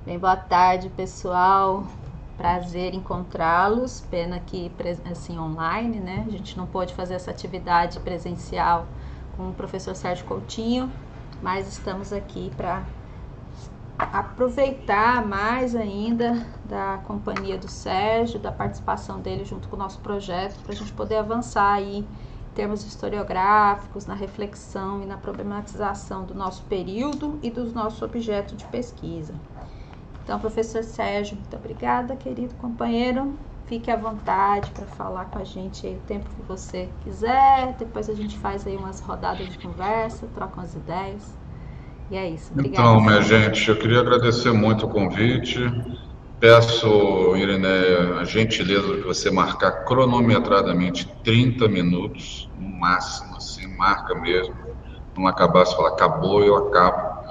Bem, boa tarde, pessoal. Prazer encontrá-los. Pena que assim online, né? A gente não pôde fazer essa atividade presencial com o professor Sérgio Coutinho, mas estamos aqui para aproveitar mais ainda da companhia do Sérgio, da participação dele junto com o nosso projeto, para a gente poder avançar aí em termos historiográficos, na reflexão e na problematização do nosso período e do nosso objeto de pesquisa. Então, professor Sérgio, muito obrigada, querido companheiro. Fique à vontade para falar com a gente aí o tempo que você quiser. Depois a gente faz aí umas rodadas de conversa, troca umas ideias. E é isso. Obrigada. Então, minha gente, eu queria agradecer muito o convite. Peço, Irenéia, a gentileza de você marcar cronometradamente 30 minutos, no máximo, assim, marca mesmo. Não acabar, se falar acabou, eu acabo,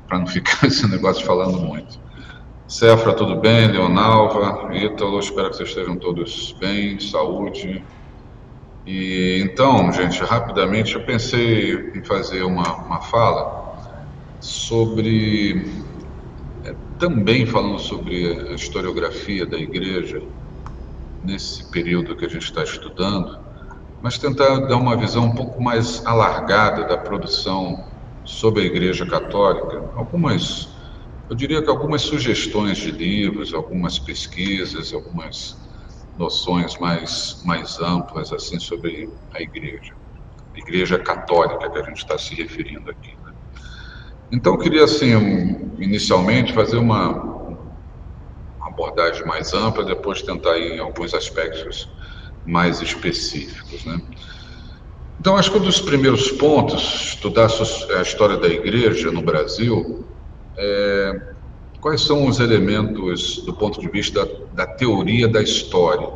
para não ficar esse negócio falando muito. Cefra, tudo bem? Leonalva, Ítalo, espero que vocês estejam todos bem, saúde. E então, gente, rapidamente, eu pensei em fazer uma fala sobre, também falando sobre a historiografia da igreja, nesse período que a gente está estudando, mas tentar dar uma visão um pouco mais alargada da produção sobre a igreja católica, eu diria que algumas sugestões de livros, algumas pesquisas, algumas noções mais amplas assim sobre a igreja católica que a gente está se referindo aqui, né? Então eu queria assim, inicialmente fazer uma abordagem mais ampla, depois tentar ir em alguns aspectos mais específicos, né? Então acho que um dos primeiros pontos, estudar a história da igreja no Brasil, quais são os elementos do ponto de vista da teoria da história?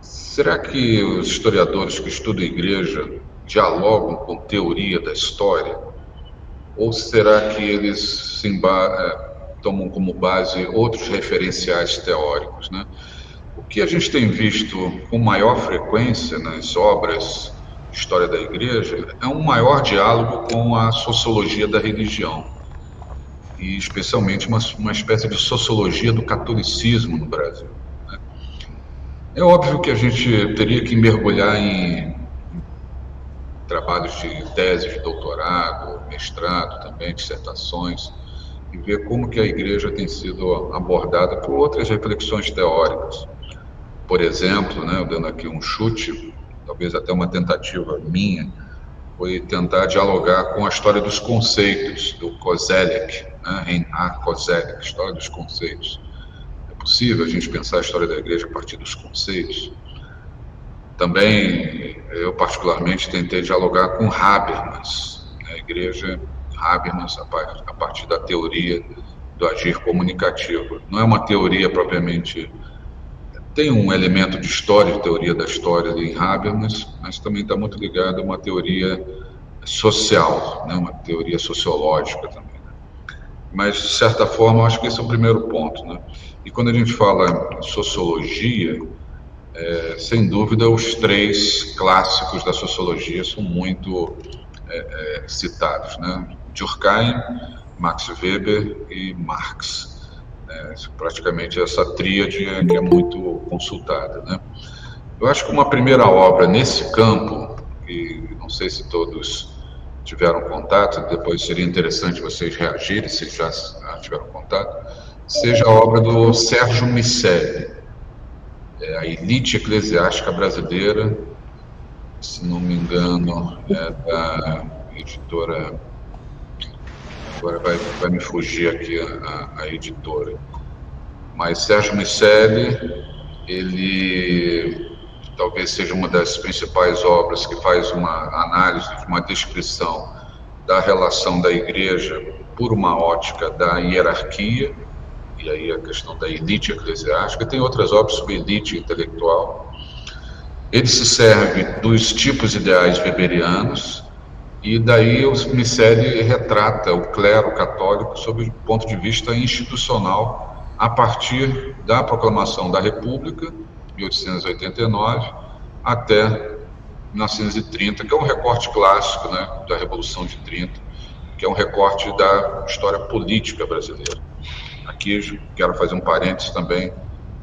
Será que os historiadores que estudam a igreja dialogam com teoria da história? Ou será que eles tomam como base outros referenciais teóricos, né? O que a gente tem visto com maior frequência nas obras de história da igreja é um maior diálogo com a sociologia da religião, e especialmente uma espécie de sociologia do catolicismo no Brasil, né? É óbvio que a gente teria que mergulhar em trabalhos de tese de doutorado, mestrado também, dissertações, e ver como que a igreja tem sido abordada por outras reflexões teóricas. Por exemplo, né, dando aqui um chute, talvez até uma tentativa minha, foi tentar dialogar com a história dos conceitos, do Koselleck, né, Reinhard Koselleck, história dos conceitos. É possível a gente pensar a história da igreja a partir dos conceitos? Também, eu particularmente tentei dialogar com Habermas, a igreja Habermas, a partir da teoria do agir comunicativo. Não é uma teoria propriamente... Tem um elemento de história, de teoria da história ali em Habermas, mas também está muito ligado a uma teoria social, né? Uma teoria sociológica também, né? Mas, de certa forma, eu acho que esse é o primeiro ponto, né? E quando a gente fala em sociologia, sem dúvida, os três clássicos da sociologia são muito citados, né? Durkheim, Max Weber e Marx. Praticamente essa tríade que é muito consultada, né? Eu acho que uma primeira obra nesse campo, e não sei se todos tiveram contato, depois seria interessante vocês reagirem se já tiveram contato, seja a obra do Sérgio Miceli, a Elite Eclesiástica Brasileira, se não me engano, é da editora... Agora vai me fugir aqui a editora. Mas Sérgio Miceli, ele talvez seja uma das principais obras que faz uma análise, uma descrição da relação da igreja por uma ótica da hierarquia, e aí a questão da elite eclesiástica. Tem outras obras sobre elite intelectual. Ele se serve dos tipos ideais weberianos, e daí o Miceli retrata o clero católico sob o ponto de vista institucional a partir da proclamação da República, 1889, até 1930, que é um recorte clássico, né, da Revolução de 30, que é um recorte da história política brasileira. Aqui quero fazer um parênteses também,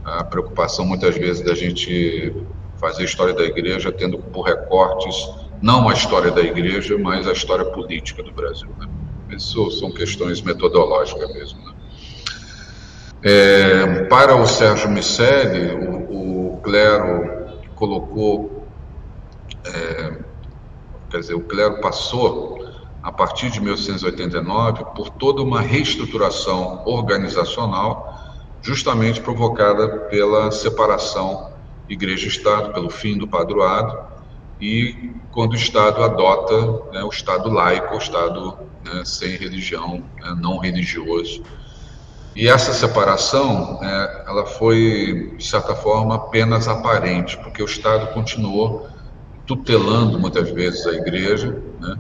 a preocupação muitas vezes da gente fazer a história da igreja tendo por recortes não a história da igreja, mas a história política do Brasil, né? Isso são questões metodológicas mesmo, né? Para o Sérgio Miceli, o clero colocou, o clero passou, a partir de 1889, por toda uma reestruturação organizacional, justamente provocada pela separação igreja-estado, pelo fim do padroado, e quando o Estado adota, né, o Estado laico, o Estado, né, sem religião, né, não religioso. E essa separação, ela foi, de certa forma, apenas aparente, porque o Estado continuou tutelando muitas vezes a igreja, né?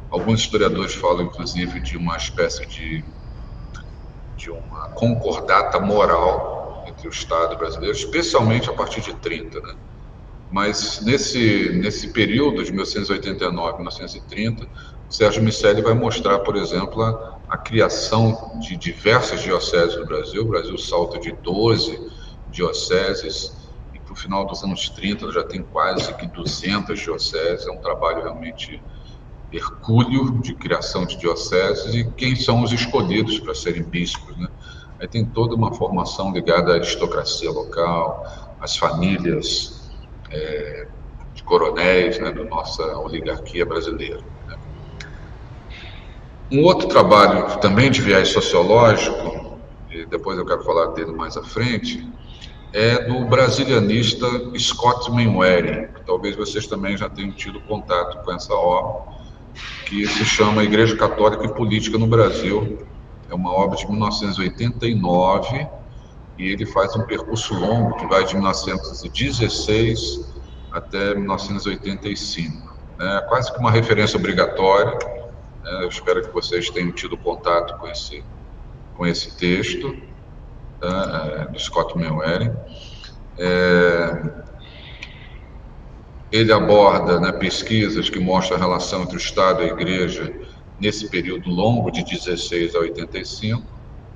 Alguns historiadores falam, inclusive, de uma espécie de uma concordata moral entre o Estado brasileiro, especialmente a partir de 30, né? Mas nesse período de 1889 a 1930, o Sérgio Miceli vai mostrar, por exemplo, a criação de diversas dioceses no Brasil. O Brasil salta de 12 dioceses e para o final dos anos 30 já tem quase que 200 dioceses. É um trabalho realmente hercúleo de criação de dioceses, e quem são os escolhidos para serem bispos, né? Aí tem toda uma formação ligada à aristocracia local, às famílias de coronéis, né, da nossa oligarquia brasileira, né? Um outro trabalho também de viés sociológico, e depois eu quero falar dele mais à frente, é do brasilianista Scott Mainwaring, que talvez vocês também já tenham tido contato com essa obra, que se chama Igreja Católica e Política no Brasil. É uma obra de 1989, e ele faz um percurso longo que vai de 1916 até 1985. É quase que uma referência obrigatória, né? Eu espero que vocês tenham tido contato com esse texto, tá? Do Scott Mainwaring. Ele aborda, né, pesquisas que mostram a relação entre o Estado e a Igreja nesse período longo de 16 a 85,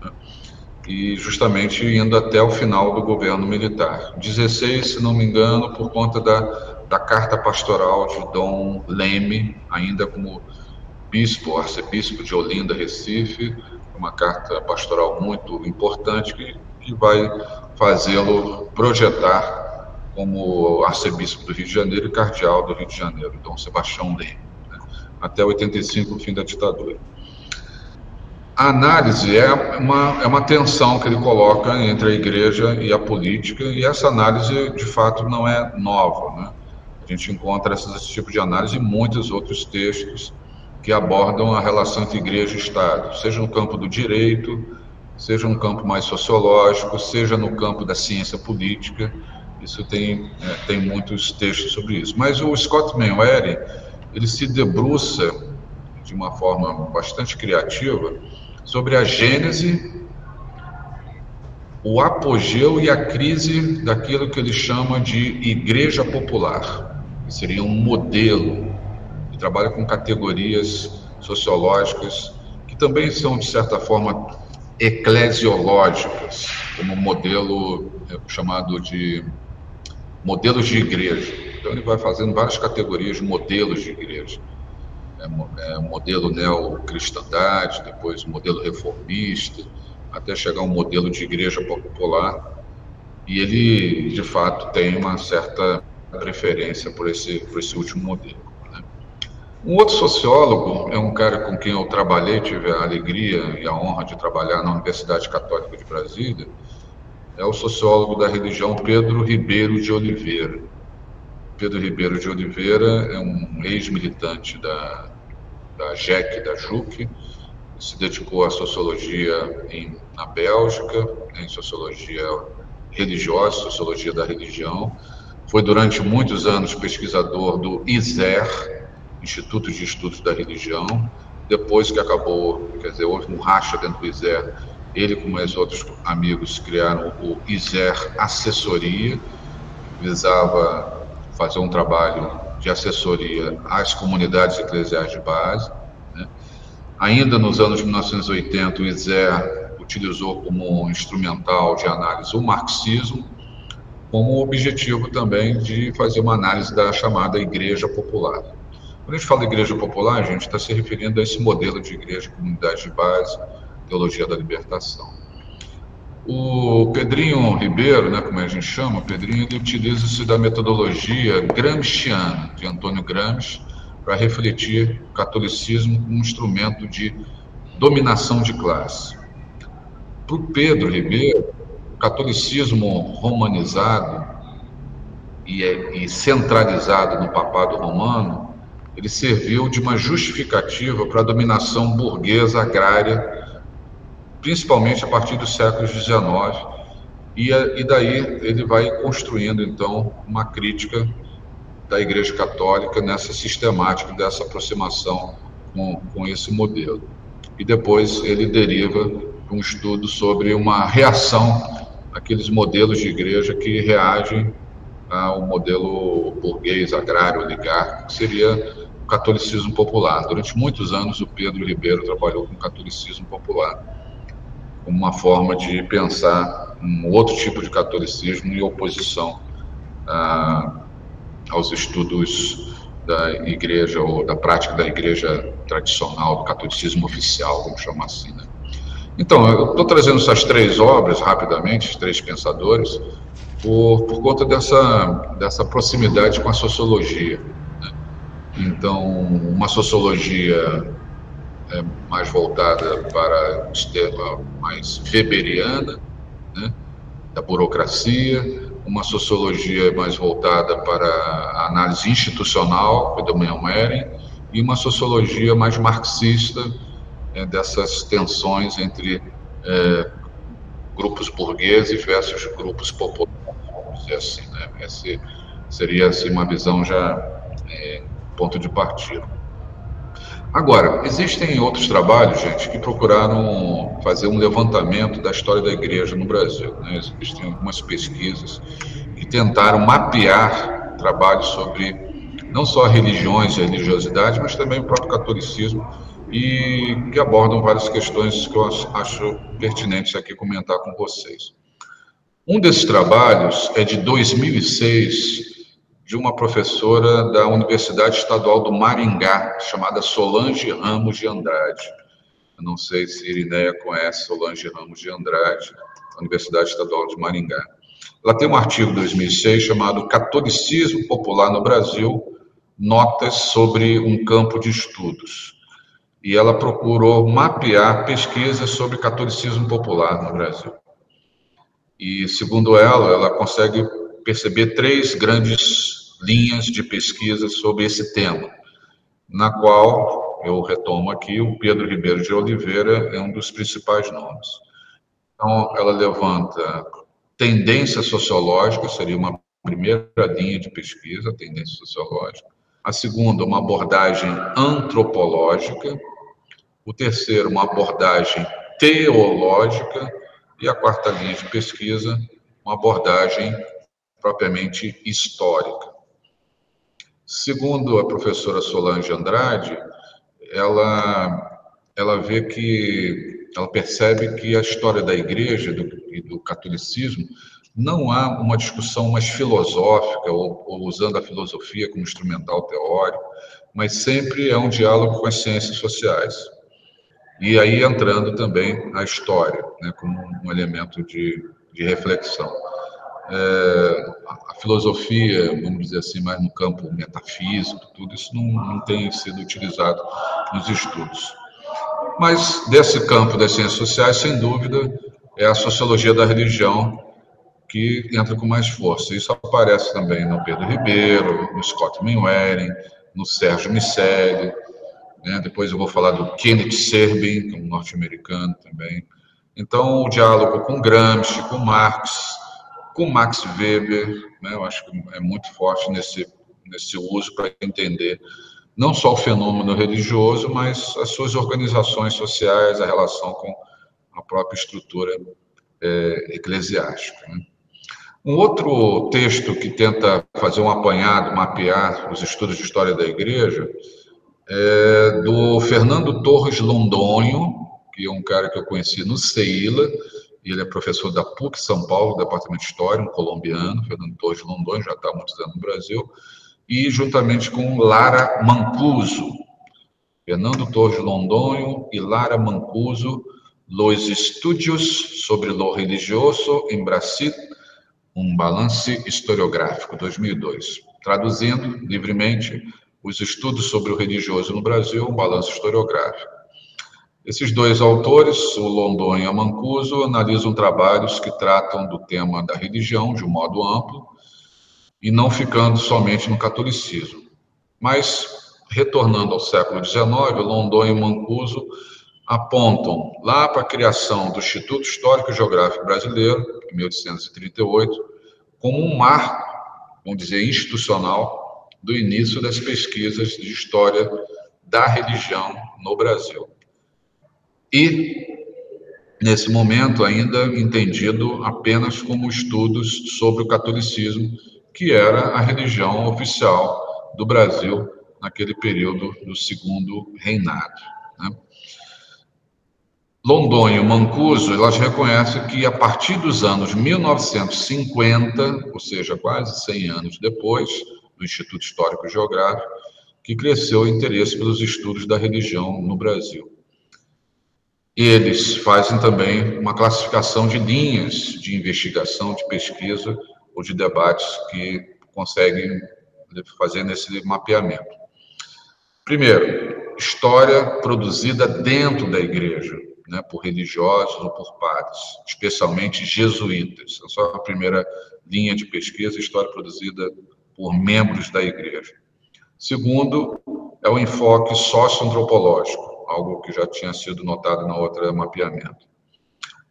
né, e justamente indo até o final do governo militar. 16, se não me engano, por conta da carta pastoral de Dom Leme, ainda como bispo, arcebispo de Olinda, Recife, uma carta pastoral muito importante que vai fazê-lo projetar como arcebispo do Rio de Janeiro e cardeal do Rio de Janeiro, Dom Sebastião Leme, né, até 85, o fim da ditadura. A análise é uma tensão que ele coloca entre a igreja e a política, e essa análise, de fato, não é nova, né? A gente encontra esse tipo de análise em muitos outros textos que abordam a relação entre igreja e Estado, seja no campo do direito, seja no campo mais sociológico, seja no campo da ciência política. Isso tem muitos textos sobre isso. Mas o Scott Mainwaring, ele se debruça de uma forma bastante criativa sobre a gênese, o apogeu e a crise daquilo que ele chama de igreja popular, que seria um modelo que trabalha com categorias sociológicas que também são, de certa forma, eclesiológicas, como modelo chamado de modelos de igreja. Então ele vai fazendo várias categorias de modelos de igreja. Modelo neocristandade, depois modelo reformista, até chegar a um modelo de igreja popular. E ele, de fato, tem uma certa preferência por esse último modelo, né? Um outro sociólogo é um cara com quem eu trabalhei, tive a alegria e a honra de trabalhar na Universidade Católica de Brasília, é o sociólogo da religião Pedro Ribeiro de Oliveira. Pedro Ribeiro de Oliveira é um ex-militante da JEC, da JUC, se dedicou à sociologia na Bélgica, em sociologia religiosa, sociologia da religião. Foi durante muitos anos pesquisador do ISER, Instituto de Estudos da Religião. Depois que acabou, houve um racha dentro do ISER, ele com mais outros amigos criaram o ISER Assessoria, que visava fazer um trabalho de assessoria às comunidades eclesiais de base, né? Ainda nos anos 1980, o ISER utilizou como instrumental de análise o marxismo, como objetivo também de fazer uma análise da chamada Igreja Popular. Quando a gente fala Igreja Popular, a gente está se referindo a esse modelo de igreja, comunidade de base, teologia da libertação. O Pedrinho Ribeiro, né, como a gente chama, o Pedrinho, ele utiliza-se da metodologia gramsciana, de Antônio Gramsci, para refletir o catolicismo como um instrumento de dominação de classe. Para o Pedro Ribeiro, o catolicismo romanizado e centralizado no papado romano, ele serviu de uma justificativa para a dominação burguesa agrária, principalmente a partir dos séculos XIX, e daí ele vai construindo, então, uma crítica da Igreja Católica nessa sistemática, dessa aproximação com esse modelo. E depois ele deriva um estudo sobre uma reação àqueles modelos de igreja que reagem ao modelo burguês, agrário, oligárquico, que seria o catolicismo popular. Durante muitos anos, o Pedro Ribeiro trabalhou com o catolicismo popular, como uma forma de pensar um outro tipo de catolicismo em oposição aos estudos da igreja, ou da prática da igreja tradicional, do catolicismo oficial, vamos chamar assim, né? Então, eu estou trazendo essas três obras, rapidamente, os três pensadores, por conta dessa proximidade com a sociologia, né? Então, uma sociologia mais voltada para o sistema mais weberiana, né, da burocracia, uma sociologia mais voltada para a análise institucional, do Manwaring, e uma sociologia mais marxista, dessas tensões entre grupos burgueses versus grupos populares, vamos dizer assim, né? Essa seria assim, uma visão já ponto de partida. Agora, existem outros trabalhos, gente, que procuraram fazer um levantamento da história da igreja no Brasil, né? Existem algumas pesquisas que tentaram mapear trabalhos sobre não só religiões e religiosidade, mas também o próprio catolicismo, e que abordam várias questões que eu acho pertinentes aqui comentar com vocês. Um desses trabalhos é de 2006, de uma professora da Universidade Estadual do Maringá, chamada Solange Ramos de Andrade. Eu não sei se Irineia conhece Solange Ramos de Andrade, da Universidade Estadual de Maringá. Ela tem um artigo de 2006 chamado Catolicismo Popular no Brasil, Notas sobre um Campo de Estudos. E ela procurou mapear pesquisas sobre catolicismo popular no Brasil. E, segundo ela consegue perceber três grandes linhas de pesquisa sobre esse tema, na qual, eu retomo aqui, o Pedro Ribeiro de Oliveira é um dos principais nomes. Então, ela levanta tendência sociológica, seria uma primeira linha de pesquisa, tendência sociológica. A segunda, uma abordagem antropológica. O terceiro, uma abordagem teológica. E a quarta linha de pesquisa, uma abordagem propriamente histórica. Segundo a professora Solange Andrade, ela vê que, ela percebe que a história da igreja e do catolicismo não há uma discussão mais filosófica ou usando a filosofia como instrumental teórico, mas sempre é um diálogo com as ciências sociais. E aí entrando também a história, né, como um elemento de reflexão. A filosofia, vamos dizer assim, mais no campo metafísico, tudo isso não tem sido utilizado nos estudos. Mas desse campo das ciências sociais, sem dúvida, é a sociologia da religião que entra com mais força. Isso aparece também no Pedro Ribeiro, no Scott Manwaring, no Sérgio Miceli, né? Depois eu vou falar do Kenneth Serbin, que é um norte-americano também. Então, o diálogo com Gramsci, com Marx, com Max Weber, né? Eu acho que é muito forte nesse uso para entender não só o fenômeno religioso, mas as suas organizações sociais, a relação com a própria estrutura eclesiástica, né? Um outro texto que tenta fazer um apanhado, mapear os estudos de história da igreja, é do Fernando Torres Londonho, que é um cara que eu conheci no CEILA, ele é professor da PUC São Paulo, Departamento de História, um colombiano, Fernando Torres de Londonho, já está há muitos anos no Brasil, e juntamente com Lara Mancuso, Fernando Torres de Londonho e Lara Mancuso, Los Estudios sobre lo Religioso em Brasil, um balance historiográfico, 2002. Traduzindo livremente, os estudos sobre o religioso no Brasil, um balanço historiográfico. Esses dois autores, o Londonho e a Mancuso, analisam trabalhos que tratam do tema da religião de um modo amplo e não ficando somente no catolicismo. Mas, retornando ao século XIX, Londonho e Mancuso apontam lá para a criação do Instituto Histórico e Geográfico Brasileiro, em 1838, como um marco, vamos dizer, institucional, do início das pesquisas de história da religião no Brasil. E, nesse momento, ainda entendido apenas como estudos sobre o catolicismo, que era a religião oficial do Brasil naquele período do Segundo Reinado, né? Londonho e Mancuso, elas reconhecem que a partir dos anos 1950, ou seja, quase 100 anos depois, do Instituto Histórico e Geográfico, que cresceu o interesse pelos estudos da religião no Brasil. Eles fazem também uma classificação de linhas de investigação, de pesquisa ou de debates que conseguem fazer nesse mapeamento. Primeiro, história produzida dentro da igreja, né, por religiosos ou por padres, especialmente jesuítas. Essa é só a primeira linha de pesquisa, história produzida por membros da igreja. Segundo, é o enfoque socioantropológico, algo que já tinha sido notado na outra mapeamento.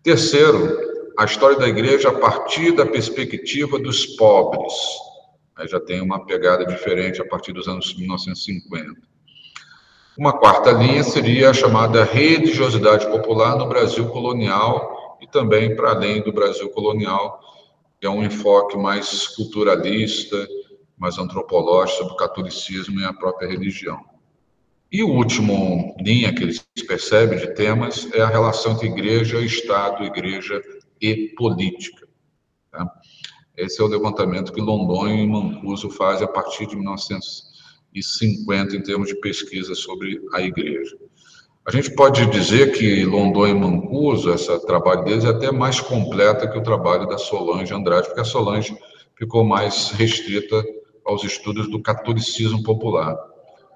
Terceiro, a história da igreja a partir da perspectiva dos pobres. Aí já tem uma pegada diferente a partir dos anos 1950. Uma quarta linha seria a chamada religiosidade popular no Brasil colonial e também para além do Brasil colonial, que é um enfoque mais culturalista, mais antropológico sobre o catolicismo e a própria religião. E o último linha que eles percebem de temas é a relação entre igreja, Estado, igreja e política. Tá? Esse é o levantamento que Londonho e Mancuso fazem a partir de 1950 em termos de pesquisa sobre a igreja. A gente pode dizer que Londonho e Mancuso, esse trabalho deles é até mais completa que o trabalho da Solange Andrade, porque a Solange ficou mais restrita aos estudos do catolicismo popular.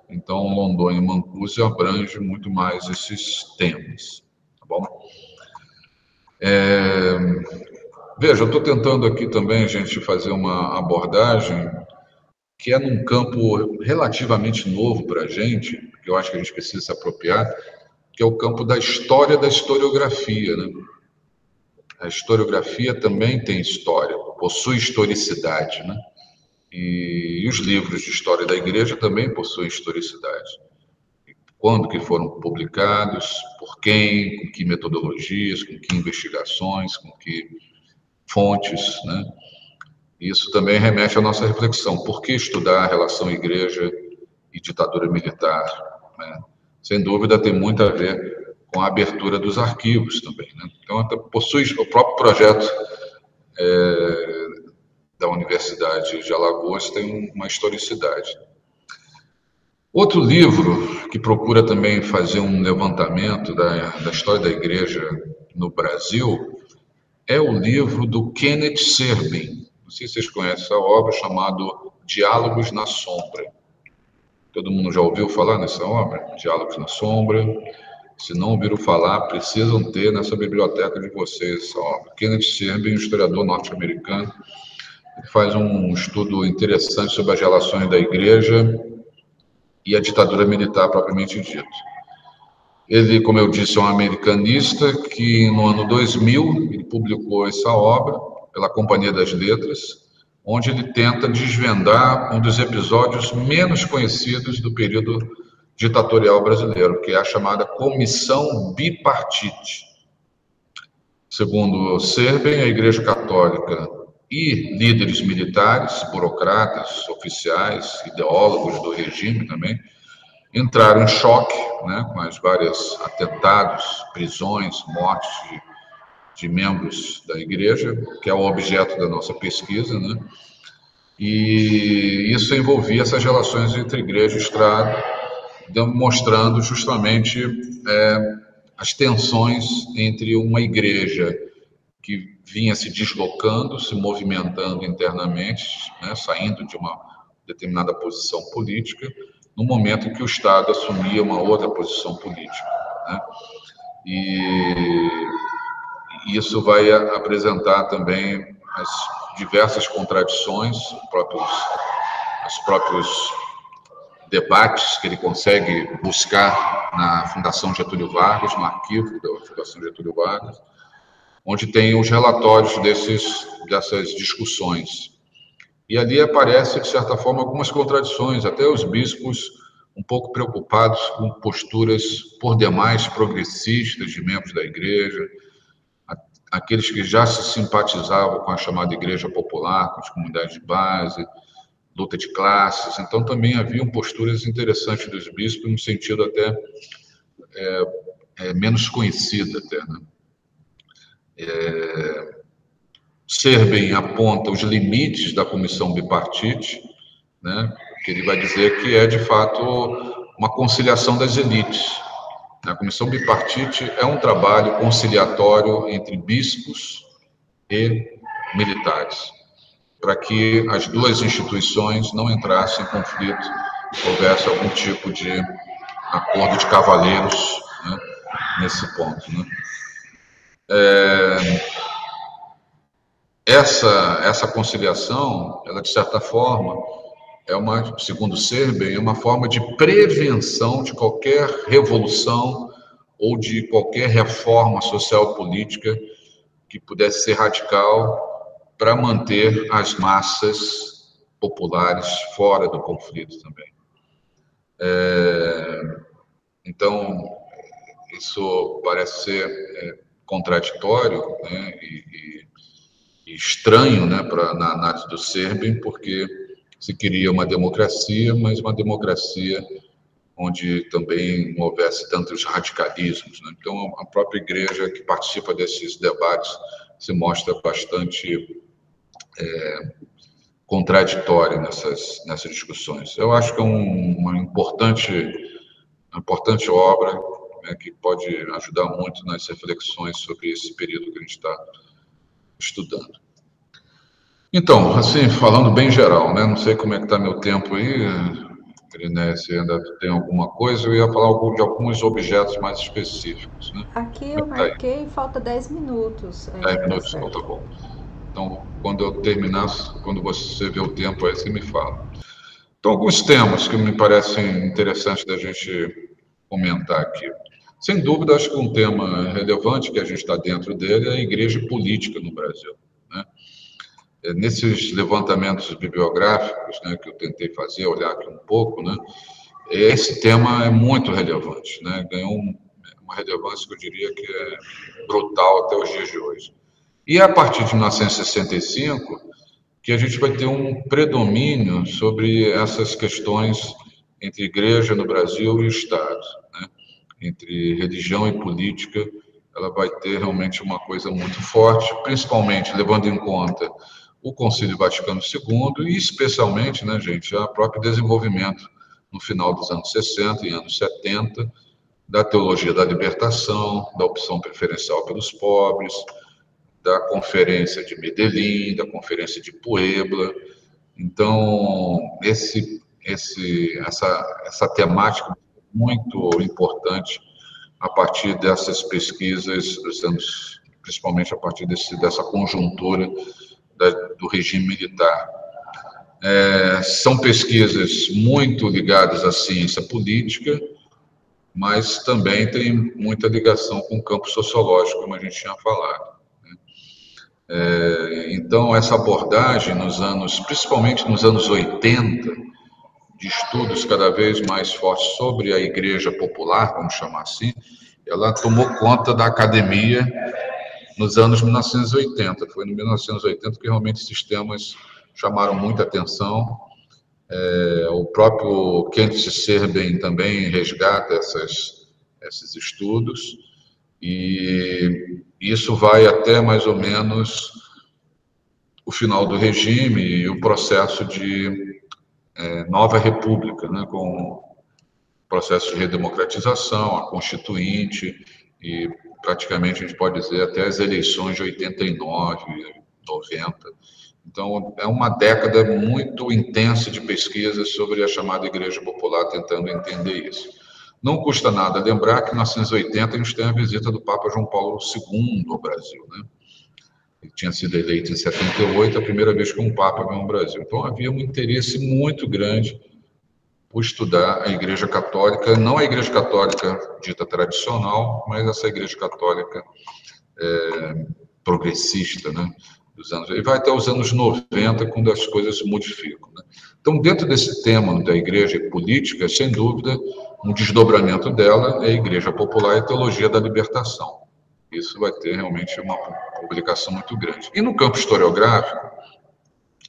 Então, Londonho e Mancuso abrange muito mais esses temas, tá bom? Veja, eu estou tentando aqui também, gente, fazer uma abordagem que é num campo relativamente novo para a gente, que eu acho que a gente precisa se apropriar, que é o campo da história da historiografia, né? A historiografia também tem história, possui historicidade, né? E os livros de história da igreja também possuem historicidade. Quando que foram publicados, por quem, com que metodologias, com que investigações, com que fontes, né? Isso também remete à nossa reflexão. Por que estudar a relação igreja e ditadura militar, né? Sem dúvida tem muito a ver com a abertura dos arquivos também, né? Então, possui o próprio projeto da Universidade de Alagoas tem uma historicidade. Outro livro que procura também fazer um levantamento da história da igreja no Brasil é o livro do Kenneth Serbin. Não sei se vocês conhecem essa obra, chamado Diálogos na Sombra. Todo mundo já ouviu falar nessa obra? Diálogos na Sombra. Se não ouviram falar, precisam ter nessa biblioteca de vocês essa obra. Kenneth Serbin, um historiador norte-americano, faz um estudo interessante sobre as relações da igreja e a ditadura militar propriamente dito. Ele, como eu disse, é um americanista que no ano 2000 ele publicou essa obra pela Companhia das Letras, onde ele tenta desvendar um dos episódios menos conhecidos do período ditatorial brasileiro, que é a chamada Comissão Bipartite. Segundo Serbin, a Igreja Católica e líderes militares, burocratas, oficiais, ideólogos do regime também, entraram em choque, né, com as vários atentados, prisões, mortes de membros da igreja, que é o objeto da nossa pesquisa, né? E isso envolvia essas relações entre igreja e Estado, mostrando justamente as tensões entre uma igreja que vinha se deslocando, se movimentando internamente, né, saindo de uma determinada posição política, no momento em que o Estado assumia uma outra posição política, né? E isso vai apresentar também as diversas contradições, os próprios debates que ele consegue buscar na Fundação Getúlio Vargas, no arquivo da Fundação Getúlio Vargas, onde tem os relatórios dessas discussões. E ali aparece, de certa forma, algumas contradições, até os bispos um pouco preocupados com posturas por demais progressistas de membros da igreja, aqueles que já se simpatizavam com a chamada igreja popular, com as comunidades de base, luta de classes. Então, também haviam posturas interessantes dos bispos, no sentido até menos conhecido, até, né? Serben aponta os limites da comissão bipartite, né, que ele vai dizer que é, de fato, uma conciliação das elites. A comissão bipartite é um trabalho conciliatório entre bispos e militares, para que as duas instituições não entrassem em conflito, houvesse algum tipo de acordo de cavaleiros, né, nesse ponto, né? Essa conciliação, ela, de certa forma, segundo Serben, é uma forma de prevenção de qualquer revolução ou de qualquer reforma social política que pudesse ser radical para manter as massas populares fora do conflito também. Então, isso parece ser contraditório, né, e estranho, né, na análise do Serben, porque se queria uma democracia, mas uma democracia onde também não houvesse tantos radicalismos, né? Então, a própria igreja que participa desses debates se mostra bastante contraditória nessas discussões. Eu acho que é uma importante obra, né, que pode ajudar muito nas reflexões sobre esse período que a gente está estudando. Então, assim, falando bem geral, né? Não sei como é que está meu tempo aí, Iriné, se ainda tem alguma coisa, eu ia falar de alguns objetos mais específicos, né? Aqui eu marquei, falta 10 minutos. 10 minutos, então tá bom. Então, quando eu terminar, quando você vê o tempo aí, você me fala. Então, alguns temas que me parecem interessantes da gente comentar aqui. Sem dúvida, acho que um tema relevante que a gente está dentro dele é a igreja política no Brasil, né? Nesses levantamentos bibliográficos, né, que eu tentei fazer, olhar aqui um pouco, né, esse tema é muito relevante, né, ganhou uma relevância que eu diria que é brutal até os dias de hoje. E é a partir de 1965 que a gente vai ter um predomínio sobre essas questões entre igreja no Brasil e o Estado, né, entre religião e política. Ela vai ter realmente uma coisa muito forte, principalmente levando em conta o Concílio Vaticano II e, especialmente, né, gente, o próprio desenvolvimento no final dos anos 60 e anos 70 da teologia da libertação, da opção preferencial pelos pobres, da Conferência de Medellín, da Conferência de Puebla. Então, essa temática é muito importante a partir dessas pesquisas dos anos, principalmente a partir dessa conjuntura do regime militar. São pesquisas muito ligadas à ciência política, mas também tem muita ligação com o campo sociológico, como a gente tinha falado, né? Então, essa abordagem principalmente nos anos 80, de estudos cada vez mais fortes sobre a igreja popular, vamos chamar assim, ela tomou conta da academia nos anos 1980. Foi em 1980 que realmente esses temas chamaram muita atenção. O próprio Kent Serben também resgata esses estudos, e isso vai até mais ou menos o final do regime e o processo de nova república, né, com o processo de redemocratização, a constituinte, e praticamente a gente pode dizer até as eleições de 89, 90. Então, é uma década muito intensa de pesquisas sobre a chamada Igreja Popular, tentando entender isso. Não custa nada lembrar que em 1980 a gente tem a visita do Papa João Paulo II ao Brasil, né? Ele tinha sido eleito em 78, a primeira vez que um Papa veio ao Brasil. Então, havia um interesse muito grande por estudar a Igreja Católica, não a Igreja Católica dita tradicional, mas essa Igreja Católica progressista, né? E vai até os anos 90, quando as coisas se modificam, né? Então, dentro desse tema da igreja política, sem dúvida, um desdobramento dela é a Igreja Popular e a Teologia da Libertação. Isso vai ter realmente uma publicação muito grande. E no campo historiográfico,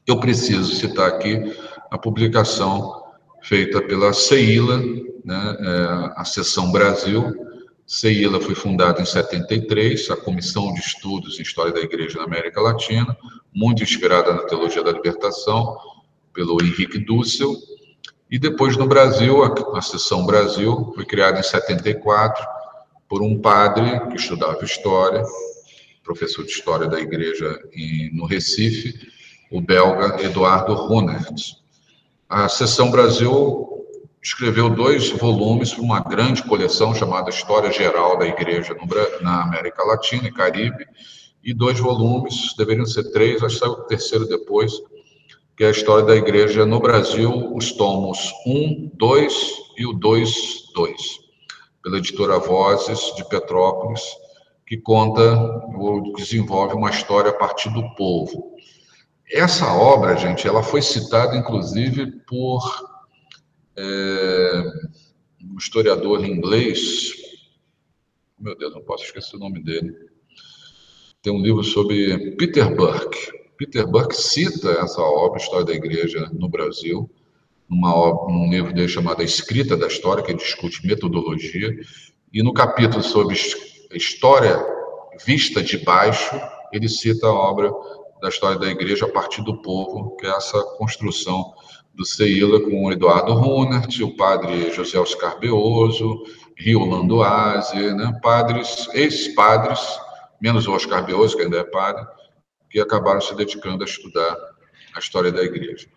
eu preciso citar aqui a publicação feita pela CEILA, né, a Seção Brasil. CEILA foi fundada em 73, a Comissão de Estudos em História da Igreja na América Latina, muito inspirada na Teologia da Libertação, pelo Henrique Dussel. E depois no Brasil, a Seção Brasil foi criada em 74 por um padre que estudava História, professor de História da Igreja no Recife, o belga Eduardo Runert. A Seção Brasil escreveu 2 volumes para uma grande coleção chamada História Geral da Igreja na América Latina e Caribe, e 2 volumes, deveriam ser 3, acho que saiu o 3º depois, que é a História da Igreja no Brasil, os tomos 1, 2 e o 2.2, pela editora Vozes, de Petrópolis, que conta ou desenvolve uma história a partir do povo. Essa obra, gente, ela foi citada, inclusive, por um historiador inglês, meu Deus, não posso esquecer o nome dele, tem um livro sobre Peter Burke. Peter Burke cita essa obra, História da Igreja no Brasil, num livro dele chamado A Escrita da História, que discute metodologia, e no capítulo sobre História vista de baixo, ele cita a obra da História da Igreja a partir do povo, que é essa construção do CEILA com o Eduardo Runert, o padre José Oscar Beoso, Rio Landoase, né? Padres, ex-padres, menos o Oscar Beoso, que ainda é padre, que acabaram se dedicando a estudar a história da Igreja.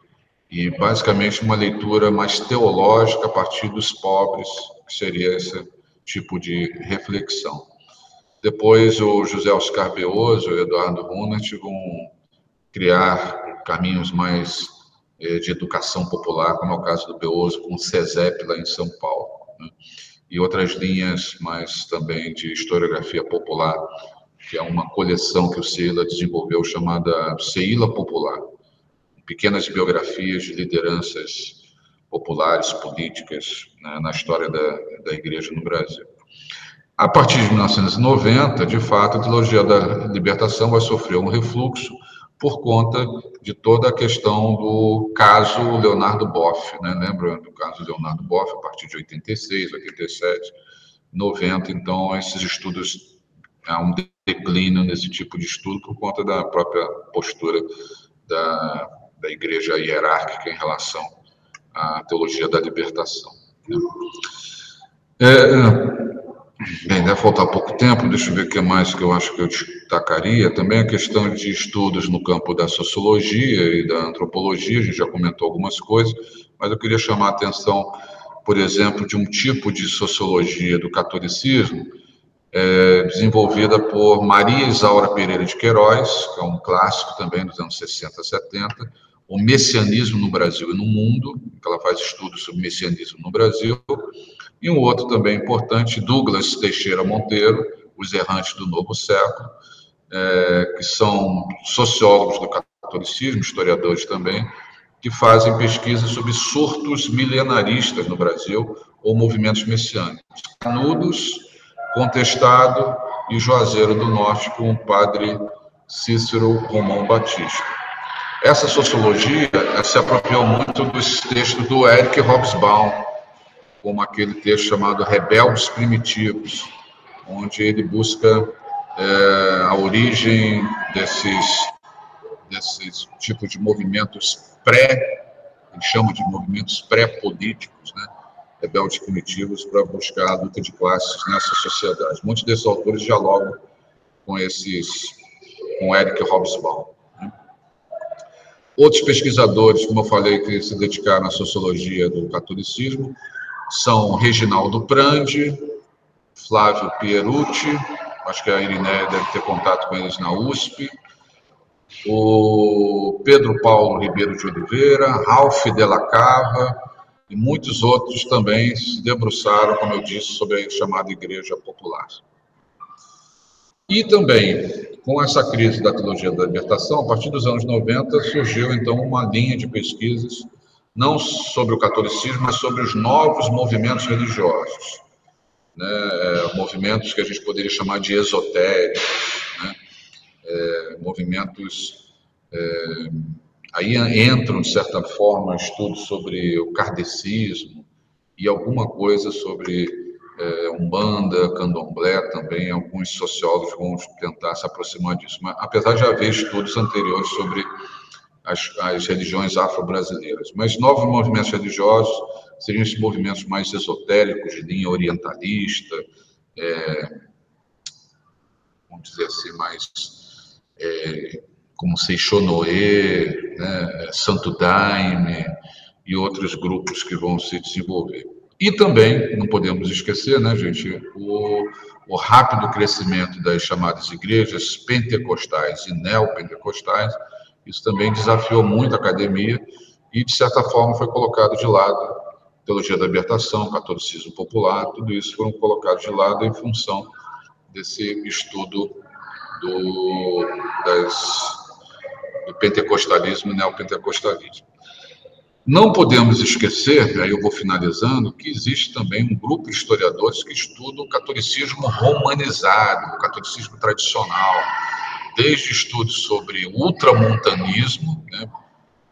E, basicamente, uma leitura mais teológica a partir dos pobres, que seria esse tipo de reflexão. Depois, o José Oscar Beoso e o Eduardo Runert vão criar caminhos mais de educação popular, como é o caso do Beoso, com o CESEP lá em São Paulo, né? E outras linhas mais também de historiografia popular, que é uma coleção que o CEILA desenvolveu chamada CEILA Popular, pequenas biografias de lideranças populares, políticas, né, na história da Igreja no Brasil. A partir de 1990, de fato, a Teologia da Libertação vai sofrer um refluxo por conta de toda a questão do caso Leonardo Boff, né? Lembra do caso Leonardo Boff, a partir de 86, 87, 90, então esses estudos, há um declínio nesse tipo de estudo por conta da própria postura da Igreja hierárquica em relação à Teologia da Libertação. Bem, deve faltar pouco tempo, deixa eu ver o que mais que eu acho que eu destacaria. Também a questão de estudos no campo da sociologia e da antropologia, a gente já comentou algumas coisas, mas eu queria chamar a atenção, por exemplo, de um tipo de sociologia do catolicismo, desenvolvida por Maria Isaura Pereira de Queiroz, que é um clássico também dos anos 60, 70, o messianismo no Brasil e no mundo, que ela faz estudos sobre messianismo no Brasil, e um outro também importante, Douglas Teixeira Monteiro, Os Errantes do Novo Século, que são sociólogos do catolicismo, historiadores também, que fazem pesquisas sobre surtos milenaristas no Brasil ou movimentos messiânicos. Canudos, Contestado e Juazeiro do Norte, com o padre Cícero Romão Batista. Essa sociologia se apropriou muito dos textos do Eric Hobsbawm, como aquele texto chamado Rebeldes Primitivos, onde ele busca a origem desses tipos de movimentos ele chama de movimentos pré-políticos, né? Rebeldes primitivos, para buscar a luta de classes nessa sociedade. Muitos desses autores dialogam com Eric Hobsbawm. Né? Outros pesquisadores, como eu falei, que se dedicaram à sociologia do catolicismo, são Reginaldo Prandi, Flávio Pierucci, acho que a Irineia deve ter contato com eles na USP, o Pedro Paulo Ribeiro de Oliveira, Ralph Della Cava e muitos outros também se debruçaram, como eu disse, sobre a chamada Igreja Popular. E também, com essa crise da teologia da libertação, a partir dos anos 90, surgiu então uma linha de pesquisas, não sobre o catolicismo, mas sobre os novos movimentos religiosos, né? Movimentos que a gente poderia chamar de esotéricos, né? Movimentos, aí entram, de certa forma, estudos sobre o kardecismo e alguma coisa sobre Umbanda, Candomblé também. Alguns sociólogos vão tentar se aproximar disso, mas apesar de haver estudos anteriores sobre as religiões afro-brasileiras. Mas novos movimentos religiosos seriam esses movimentos mais esotéricos, de linha orientalista, vamos dizer assim, mais como Seixonoe, né, Santo Daime e outros grupos que vão se desenvolver. E também, não podemos esquecer, né, gente, o rápido crescimento das chamadas igrejas pentecostais e neopentecostais. Isso também desafiou muito a academia e, de certa forma, foi colocado de lado. Teologia da libertação, catolicismo popular, tudo isso foram colocados de lado em função desse estudo do pentecostalismo e neopentecostalismo. Não podemos esquecer, aí eu vou finalizando, que existe também um grupo de historiadores que estudam o catolicismo romanizado, o catolicismo tradicional, desde estudos sobre ultramontanismo, né?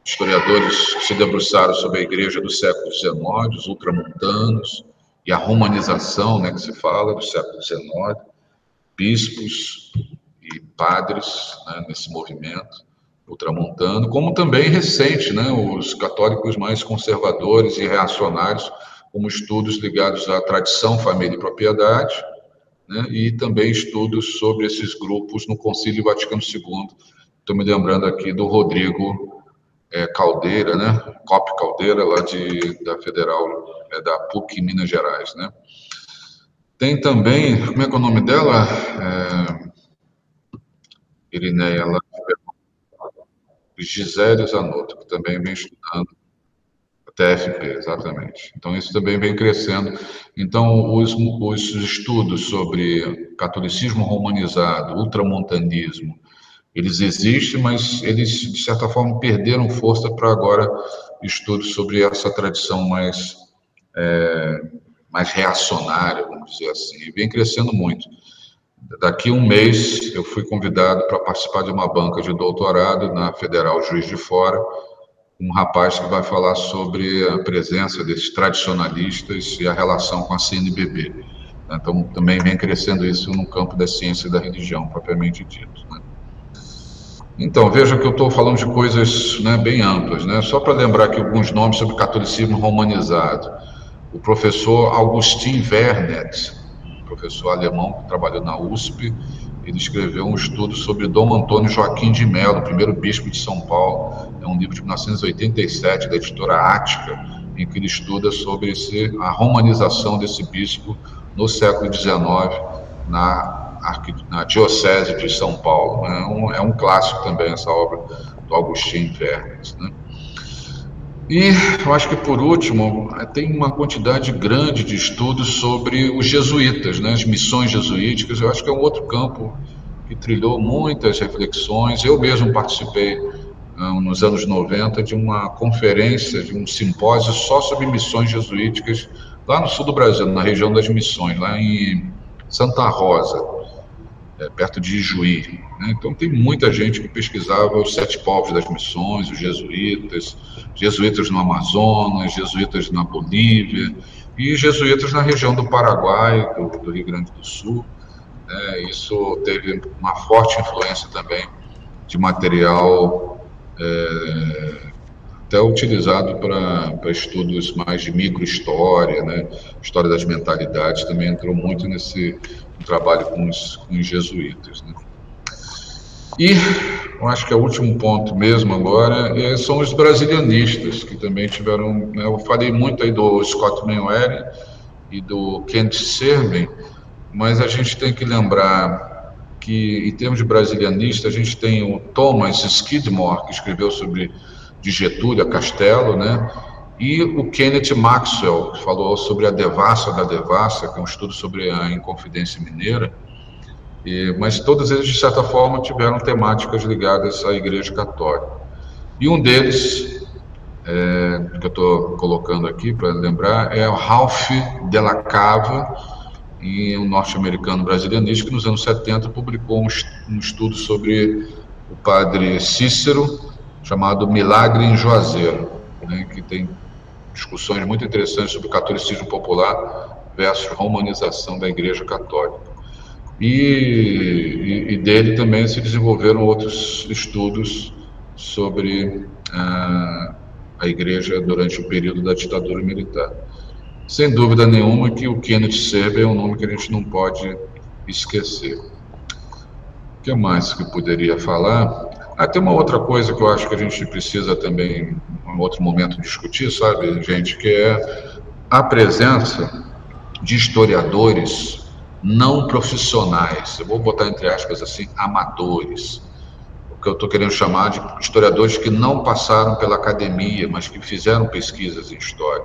Historiadores que se debruçaram sobre a igreja do século XIX, os ultramontanos, e a romanização, né, que se fala do século XIX, bispos e padres, né, nesse movimento ultramontano, como também recente, né, os católicos mais conservadores e reacionários, como estudos ligados à tradição, família e propriedade, né, e também estudos sobre esses grupos no Concílio Vaticano II. Estou me lembrando aqui do Rodrigo Caldeira, né, Cop Caldeira, lá da Federal, da PUC, Minas Gerais, né. Tem também, como é que é o nome dela? Irineia, lá, Gisele Zanotto, que também vem estudando a TFP, exatamente. Então, isso também vem crescendo. Então, os estudos sobre catolicismo romanizado, ultramontanismo, eles existem, mas eles, de certa forma, perderam força para agora estudos sobre essa tradição mais reacionária, vamos dizer assim, e vem crescendo muito. Daqui a um mês, eu fui convidado para participar de uma banca de doutorado na Federal Juiz de Fora, um rapaz que vai falar sobre a presença desses tradicionalistas e a relação com a CNBB. Então, também vem crescendo isso no campo da ciência e da religião, propriamente dito, né? Então, veja que eu estou falando de coisas, né, bem amplas, né? Só para lembrar aqui alguns nomes sobre catolicismo romanizado. O professor Augustin Vernet, professor alemão que trabalhou na USP, ele escreveu um estudo sobre Dom Antônio Joaquim de Mello, primeiro bispo de São Paulo. É um livro de 1987, da editora Ática, em que ele estuda sobre a romanização desse bispo no século XIX, na Diocese de São Paulo. É um clássico também essa obra do Augustin Vernet, né? E eu acho que, por último, tem uma quantidade grande de estudos sobre os jesuítas, né, as missões jesuíticas. Eu acho que é um outro campo que trilhou muitas reflexões. Eu mesmo participei, nos anos 90, de uma conferência, de um simpósio só sobre missões jesuíticas, lá no sul do Brasil, na região das Missões, lá em Santa Rosa. perto de Ijuí, né? Então tem muita gente que pesquisava os 7 povos das missões, os jesuítas no Amazonas, jesuítas na Bolívia e jesuítas na região do Paraguai, do Rio Grande do Sul, né? Isso teve uma forte influência também de material até utilizado para estudos mais de microhistória, né? História das mentalidades também entrou muito nesse trabalho com os jesuítas, né? E eu acho que é o último ponto mesmo agora são os brasilianistas, que também tiveram, né? Eu falei muito aí do Scott Manwaring e do Kenneth Serben, mas a gente tem que lembrar que, em termos de brasilianista, a gente tem o Thomas Skidmore, que escreveu sobre de Getúlio a Castelo, né? E o Kenneth Maxwell, que falou sobre a devassa da devassa, que é um estudo sobre a Inconfidência Mineira, mas todos eles, de certa forma, tiveram temáticas ligadas à Igreja Católica. E um deles, que eu estou colocando aqui para lembrar, é o Ralph Della Cava, um norte-americano brasilianista, que nos anos 70 publicou um estudo sobre o padre Cícero, chamado Milagre em Juazeiro, né, que tem discussões muito interessantes sobre o catolicismo popular versus romanização da Igreja Católica. E dele também se desenvolveram outros estudos sobre a Igreja durante o período da ditadura militar. Sem dúvida nenhuma que o Kenneth Serben é um nome que a gente não pode esquecer. O que mais que eu poderia falar? Tem uma outra coisa que eu acho que a gente precisa também, em um outro momento, discutir, sabe, gente, que é a presença de historiadores não profissionais, eu vou botar entre aspas assim, amadores, o que eu estou querendo chamar de historiadores que não passaram pela academia, mas que fizeram pesquisas em história,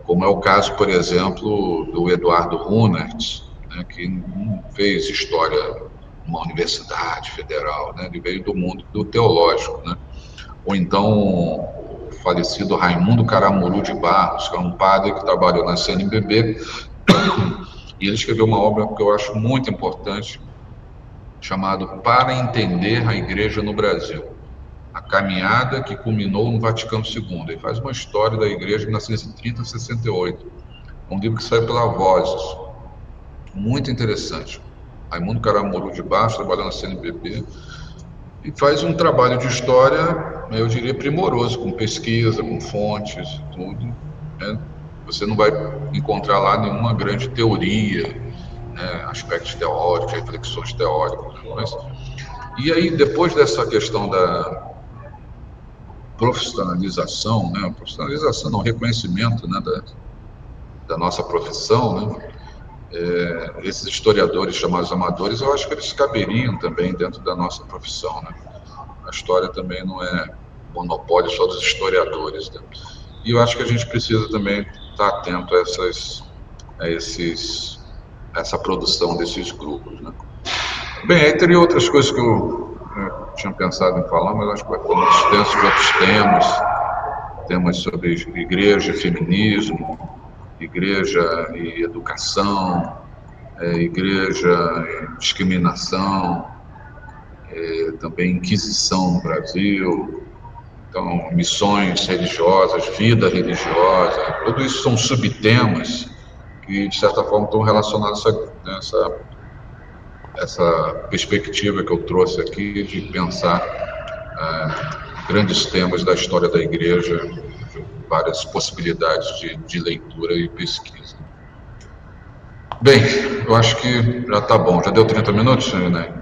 como é o caso, por exemplo, do Eduardo Runert, né, que não fez história numa universidade federal, né, ele veio do mundo do teológico, né? Ou então o falecido Raimundo Caramuru de Barros, que é um padre que trabalhou na CNBB, e ele escreveu uma obra que eu acho muito importante, chamado Para Entender a Igreja no Brasil, a caminhada que culminou no Vaticano II. Ele faz uma história da Igreja de 1930 a 68, um livro que saiu pela Vozes, muito interessante. Raimundo Caramuru de Barros, trabalhando na CNBB, e faz um trabalho de história, eu diria, primoroso, com pesquisa, com fontes, tudo, né? Você não vai encontrar lá nenhuma grande teoria, né, aspectos teóricos, reflexões teóricas. E aí, depois dessa questão da profissionalização, né, profissionalização não, reconhecimento, né, da nossa profissão, né, esses historiadores chamados amadores, eu acho que eles caberiam também dentro da nossa profissão, né? A história também não é monopólio só dos historiadores, né? E eu acho que a gente precisa também estar atento a essa produção desses grupos, né? Bem, aí teria outras coisas que eu tinha pensado em falar, mas acho que vai ficar muito extenso de outros temas sobre igreja, feminismo, igreja e educação, igreja e discriminação, também Inquisição no Brasil, então missões religiosas, vida religiosa, tudo isso são subtemas que de certa forma estão relacionados a essa perspectiva que eu trouxe aqui de pensar grandes temas da história da igreja, várias possibilidades de leitura e pesquisa. Bem, eu acho que já está bom. Já deu 30 minutos, né?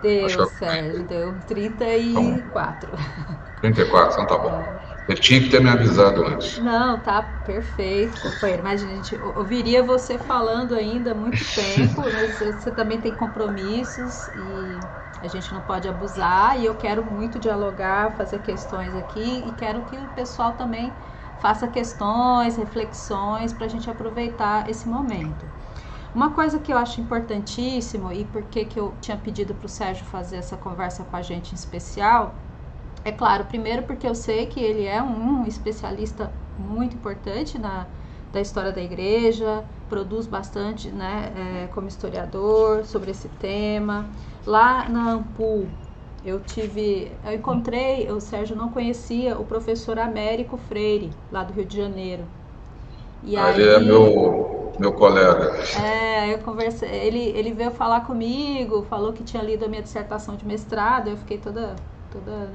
Deu, Sérgio, deu 34. 34, então tá bom. Ele tinha que ter me avisado antes. Não, tá perfeito, companheiro. Imagina, a gente ouviria você falando ainda há muito tempo, mas você também tem compromissos e a gente não pode abusar. E eu quero muito dialogar, fazer questões aqui e quero que o pessoal também faça questões, reflexões para a gente aproveitar esse momento. Uma coisa que eu acho importantíssimo e por que eu tinha pedido para o Sérgio fazer essa conversa com a gente em especial, é claro, primeiro porque eu sei que ele é um especialista muito importante na da história da igreja, produz bastante, né, como historiador sobre esse tema. Lá na Ampul, eu encontrei, o Sérgio não conhecia o professor Américo Freire, lá do Rio de Janeiro. E aí, ele é meu colega. eu conversei, ele veio falar comigo, falou que tinha lido a minha dissertação de mestrado, eu fiquei toda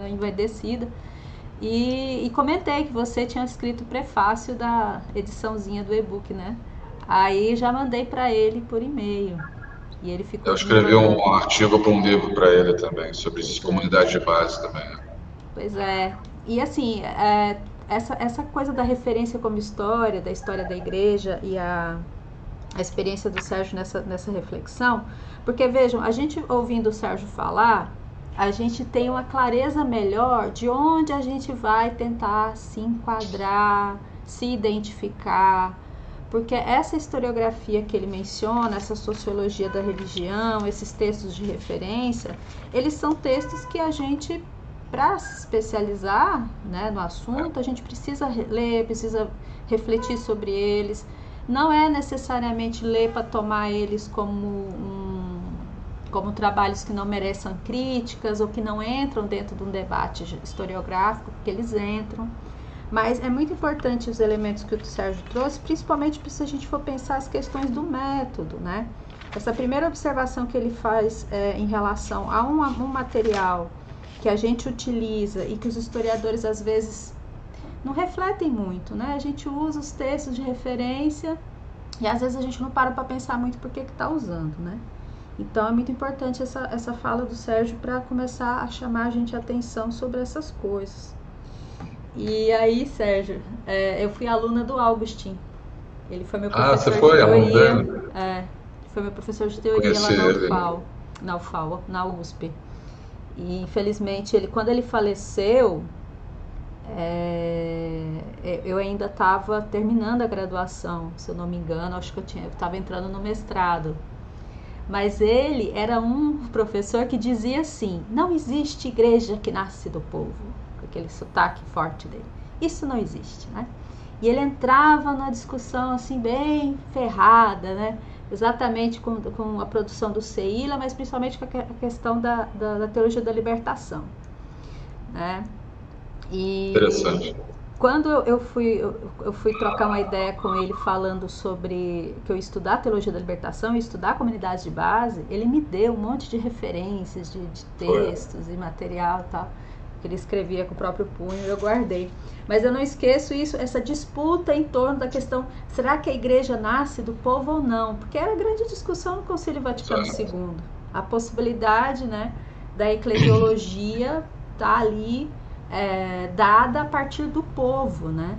envaidecida. E comentei que você tinha escrito o prefácio da ediçãozinha do e-book, né? Aí já mandei para ele por e-mail. E ele ficou. Eu escrevi um artigo para um livro para ele também, sobre comunidade de base também. Né? Pois é. E assim, essa coisa da referência como história, da história da igreja e a experiência do Sérgio nessa reflexão, porque vejam, a gente ouvindo o Sérgio falar, a gente tem uma clareza melhor de onde a gente vai tentar se enquadrar, se identificar, porque essa historiografia que ele menciona, essa sociologia da religião, esses textos de referência, eles são textos que a gente, para se especializar, né, no assunto, a gente precisa ler, precisa refletir sobre eles. Não é necessariamente ler para tomar eles como trabalhos que não mereçam críticas ou que não entram dentro de um debate historiográfico, porque eles entram. Mas é muito importante os elementos que o Sérgio trouxe, principalmente se a gente for pensar as questões do método, né? Essa primeira observação que ele faz em relação a um material que a gente utiliza e que os historiadores às vezes não refletem muito, né? A gente usa os textos de referência e às vezes a gente não para pensar muito por que está usando, né? Então é muito importante essa fala do Sérgio para começar a chamar a gente a atenção sobre essas coisas. E aí, Sérgio, eu fui aluna do Augustin. Ele foi meu professor você foi de aluna teoria. dele? Foi meu professor de teoria lá na ele. UFAL, na USP. E infelizmente, quando ele faleceu, eu ainda estava terminando a graduação, se eu não me engano, acho que eu estava entrando no mestrado. Mas ele era um professor que dizia assim: não existe igreja que nasce do povo, com aquele sotaque forte dele. Isso não existe, né? E ele entrava na discussão assim bem ferrada, né? Exatamente com a produção do Seila, mas principalmente com a questão da teologia da libertação, né? E Interessante. quando eu fui trocar uma ideia com ele falando sobre que eu ia estudar teologia da libertação e estudar comunidades de base, ele me deu um monte de referências de textos e material e tal, que ele escrevia com o próprio punho, eu guardei. Mas eu não esqueço essa disputa em torno da questão, será que a igreja nasce do povo ou não? Porque era a grande discussão no Concílio Vaticano II. A possibilidade, né, da eclesiologia tá ali dada a partir do povo, né?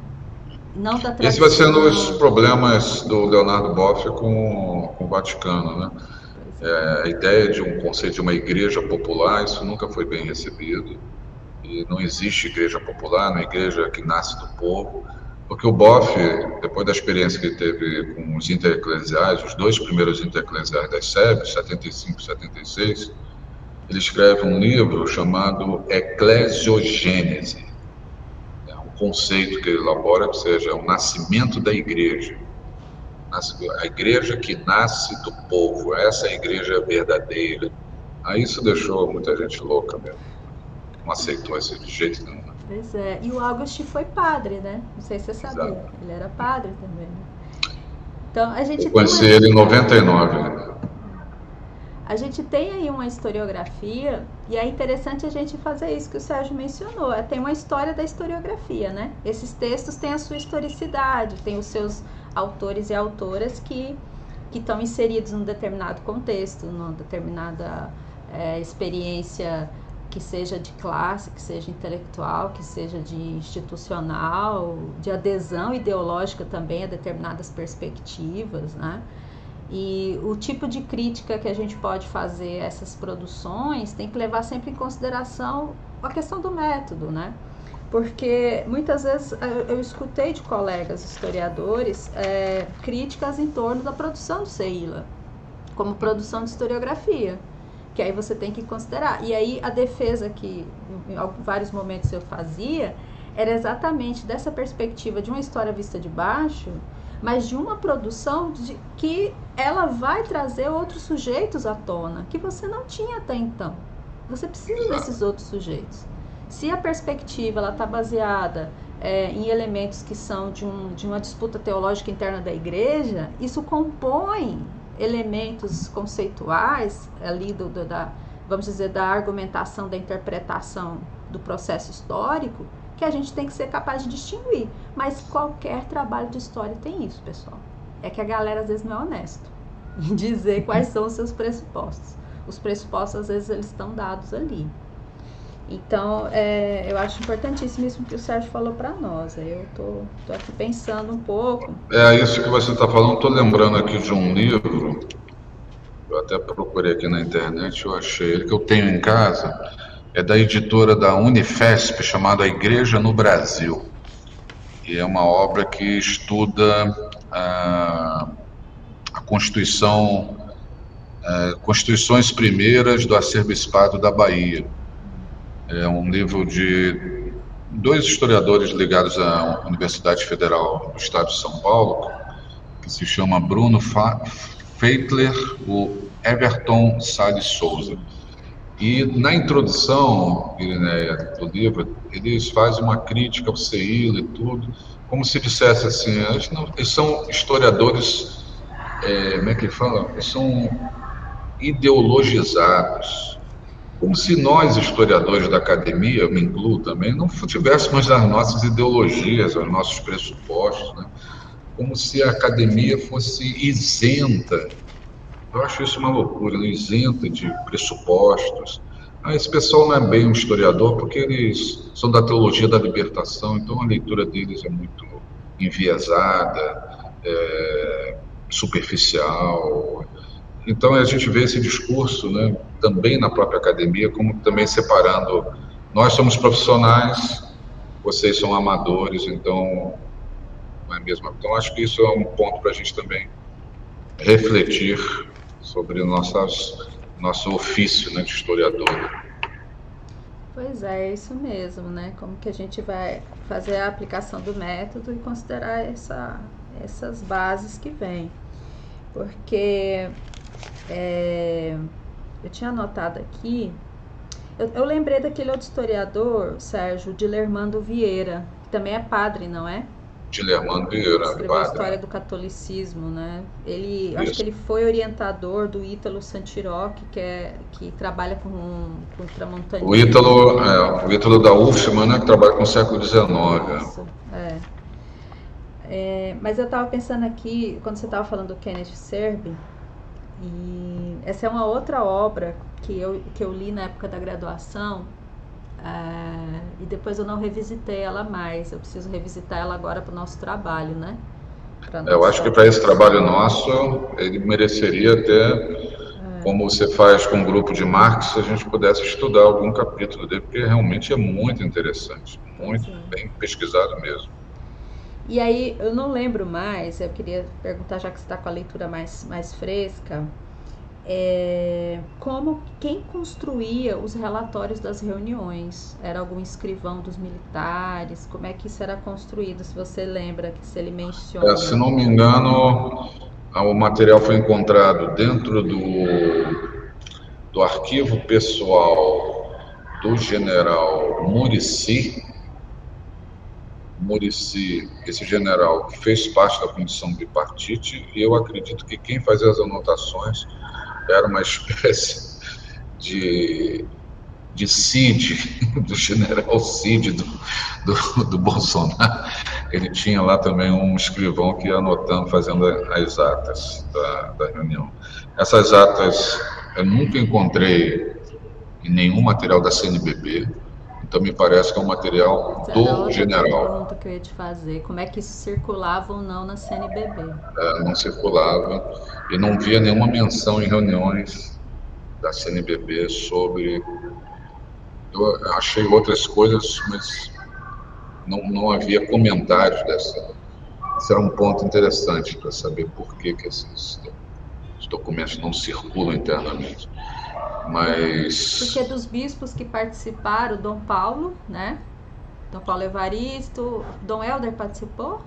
Não da tradição. Esse vai ser um dos problemas do Leonardo Boff com o Vaticano, né? A ideia de um conceito de uma igreja popular, isso nunca foi bem recebido. E não existe igreja popular, não é igreja que nasce do povo, porque o Boff, depois da experiência que ele teve com os intereclesiais, os dois primeiros intereclesiais das SEBs, 75 e 76, ele escreve um livro chamado Eclesiogênese. É um conceito que ele elabora, que seja o nascimento da igreja. A igreja que nasce do povo, essa é a igreja verdadeira. Aí isso deixou muita gente louca mesmo. Não aceitou esse de jeito nenhum. Pois é, e o Augustin foi padre, né? Não sei se você sabia. Exato. Ele era padre também, né? Então a gente Eu conheci ele em 99. A gente tem aí uma historiografia e é interessante a gente fazer isso que o Sérgio mencionou. Tem uma história da historiografia, né? Esses textos têm a sua historicidade, têm os seus autores e autoras que estão inseridos num determinado contexto, numa determinada experiência, que seja de classe, que seja intelectual, que seja de institucional, de adesão ideológica também a determinadas perspectivas, né? E o tipo de crítica que a gente pode fazer a essas produções tem que levar sempre em consideração a questão do método, né? Porque muitas vezes eu escutei de colegas historiadores críticas em torno da produção do Seila, como produção de historiografia, que aí você tem que considerar. E aí a defesa que em vários momentos eu fazia era exatamente dessa perspectiva de uma história vista de baixo, mas de uma produção que ela vai trazer outros sujeitos à tona, que você não tinha até então. Você precisa desses outros sujeitos. Se a perspectiva está baseada em elementos que são de uma disputa teológica interna da igreja, isso compõe elementos conceituais ali vamos dizer, da argumentação, da interpretação do processo histórico, que a gente tem que ser capaz de distinguir. Mas qualquer trabalho de história tem isso, pessoal. É que a galera às vezes não é honesto em dizer quais são os seus pressupostos. Os pressupostos, às vezes, eles estão dados ali. Então, eu acho importantíssimo isso que o Sérgio falou para nós. Eu tô aqui pensando um pouco. Isso que você está falando, estou lembrando aqui de um livro, eu até procurei aqui na internet, eu achei ele, que eu tenho em casa, é da editora da Unifesp, chamada A Igreja no Brasil. E é uma obra que estuda a Constituições primeiras do Arcebispado da Bahia. É um livro de dois historiadores ligados à Universidade Federal do Estado de São Paulo, que se chama Bruno Feitler e Everton Salles Souza. E na introdução, Irineia, do livro, eles fazem uma crítica ao CEILA e tudo, como se dissesse assim, eles são historiadores, como é que fala? Eles são ideologizados. Como se nós, historiadores da academia, eu me incluo também, não tivéssemos as nossas ideologias, os nossos pressupostos, né? Como se a academia fosse isenta. Eu acho isso uma loucura, né? Isenta de pressupostos. Esse pessoal não é bem um historiador porque eles são da teologia da libertação, então a leitura deles é muito enviesada, superficial. Então a gente vê esse discurso, né, também na própria academia, como também separando, nós somos profissionais, vocês são amadores, então não é mesmo? Então acho que isso é um ponto para a gente também refletir sobre o nosso ofício, né, de historiador. Pois é isso mesmo, né? Como que a gente vai fazer a aplicação do método e considerar essas bases que vêm. Porque eu tinha anotado aqui, eu lembrei daquele outro historiador, Sérgio, Dilermando Vieira, que também é padre, não é? Dilermando Vieira, escreveu padre. A História do Catolicismo, né? Acho que ele foi orientador do Ítalo Santiroch, que trabalha com Tramontanismo. O Ítalo da UFSM, né, que trabalha com o século XIX. Isso, mas eu estava pensando aqui, quando você estava falando do Kenneth Serbe, e essa é uma outra obra que eu li na época da graduação, e depois eu não revisitei ela mais. Eu preciso revisitar ela agora para o nosso trabalho, né? Eu acho que para esse trabalho nosso, ele mereceria até, como você faz com um grupo de Marx, se a gente pudesse estudar algum capítulo dele, porque realmente é muito interessante, muito bem pesquisado mesmo. E aí, eu não lembro mais, eu queria perguntar, já que você está com a leitura mais fresca, quem construía os relatórios das reuniões? Era algum escrivão dos militares? Como é que isso era construído, se você lembra, que se ele menciona? Se não me engano, o material foi encontrado dentro do arquivo pessoal do general Muricy. Esse general fez parte da comissão bipartite, e eu acredito que quem fazia as anotações era uma espécie de Cid, do general Cid do Bolsonaro. Ele tinha lá também um escrivão que ia anotando, fazendo as atas da reunião. Essas atas eu nunca encontrei em nenhum material da CNBB, então me parece que é um material do general. Pergunta que eu ia te fazer, como é que isso circulava ou não na CNBB? Não circulava, e não via nenhuma menção em reuniões da CNBB sobre... Eu achei outras coisas, mas não havia comentários dessa. Isso era um ponto interessante para saber por que esses documentos não circulam internamente. Porque dos bispos que participaram, Dom Paulo, né? Dom Paulo Evaristo, Dom Helder participou?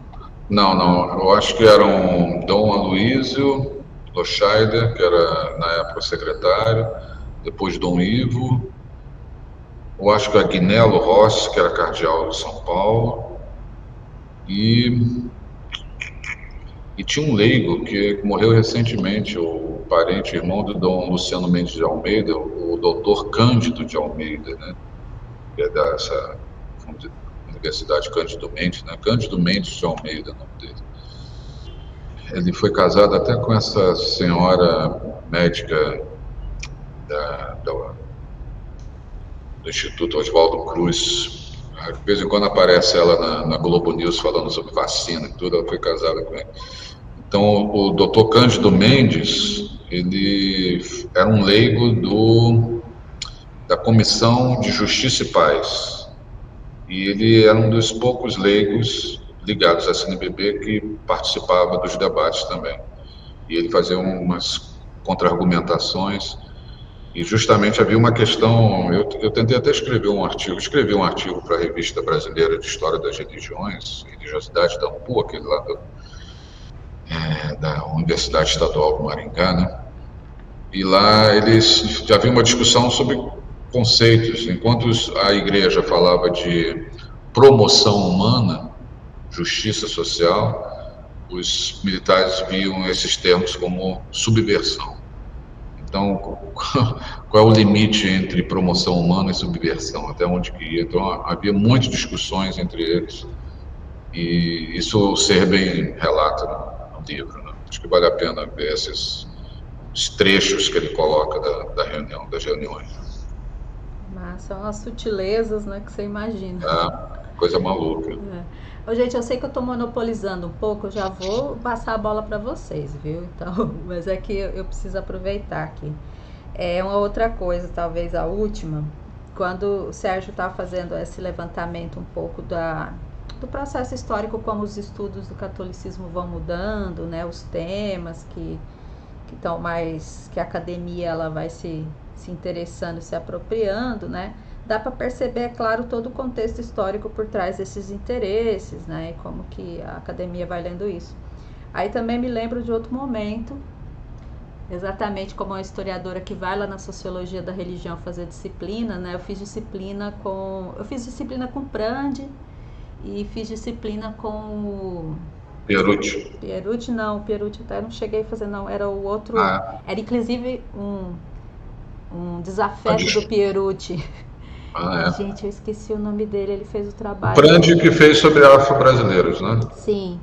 Não, não, eu acho que eram Dom Aloysio Loscheider, que era na época secretário, depois Dom Ivo, eu acho que Agnello Rossi, que era cardeal de São Paulo, e, e tinha um leigo que morreu recentemente, o parente, irmão do Dom Luciano Mendes de Almeida, o doutor Cândido de Almeida, né? Que é dessa Universidade Cândido Mendes, né? Cândido Mendes de Almeida, o nome dele. Ele foi casado até com essa senhora médica do Instituto Oswaldo Cruz. De vez em quando aparece ela na Globo News falando sobre vacina e tudo, ela foi casada com ele. Então, o doutor Cândido Mendes, ele era um leigo da Comissão de Justiça e Paz. E ele era um dos poucos leigos ligados à CNBB que participava dos debates também. E ele fazia umas contra-argumentações. E justamente havia uma questão, eu tentei até escrevi um artigo para a Revista Brasileira de História das Religiões, Religiosidade da UNPU, aquele lá da Universidade Estadual do Maringá, né? E lá já havia uma discussão sobre conceitos. Enquanto a igreja falava de promoção humana, justiça social, os militares viam esses termos como subversão. Então, qual é o limite entre promoção humana e subversão? Até onde que ia? Então, havia muitas discussões entre eles. E isso o Serben relata no livro, né? Acho que vale a pena ver esses trechos que ele coloca das reuniões. Mas são as sutilezas, né, que você imagina. Coisa maluca. Ô, gente, eu sei que eu estou monopolizando um pouco, eu já vou passar a bola para vocês, viu? Então, mas é que eu preciso aproveitar aqui. É uma outra coisa, talvez a última, quando o Sérgio está fazendo esse levantamento um pouco do processo histórico, como os estudos do catolicismo vão mudando, né? Os temas que estão mais, que a academia ela vai se interessando, se apropriando, né? Dá para perceber, é claro, todo o contexto histórico por trás desses interesses, né? E como que a academia vai lendo isso. Aí também me lembro de outro momento, exatamente como uma historiadora que vai lá na sociologia da religião fazer disciplina, né? Eu fiz disciplina com Prandi e fiz disciplina com Pierucci. Pierucci não, Pierucci até não cheguei a fazer não, era o outro, era inclusive um desafeto do Pierucci. Gente, eu esqueci o nome dele, ele fez o trabalho. Prandi que fez sobre afro-brasileiros, né? Sim.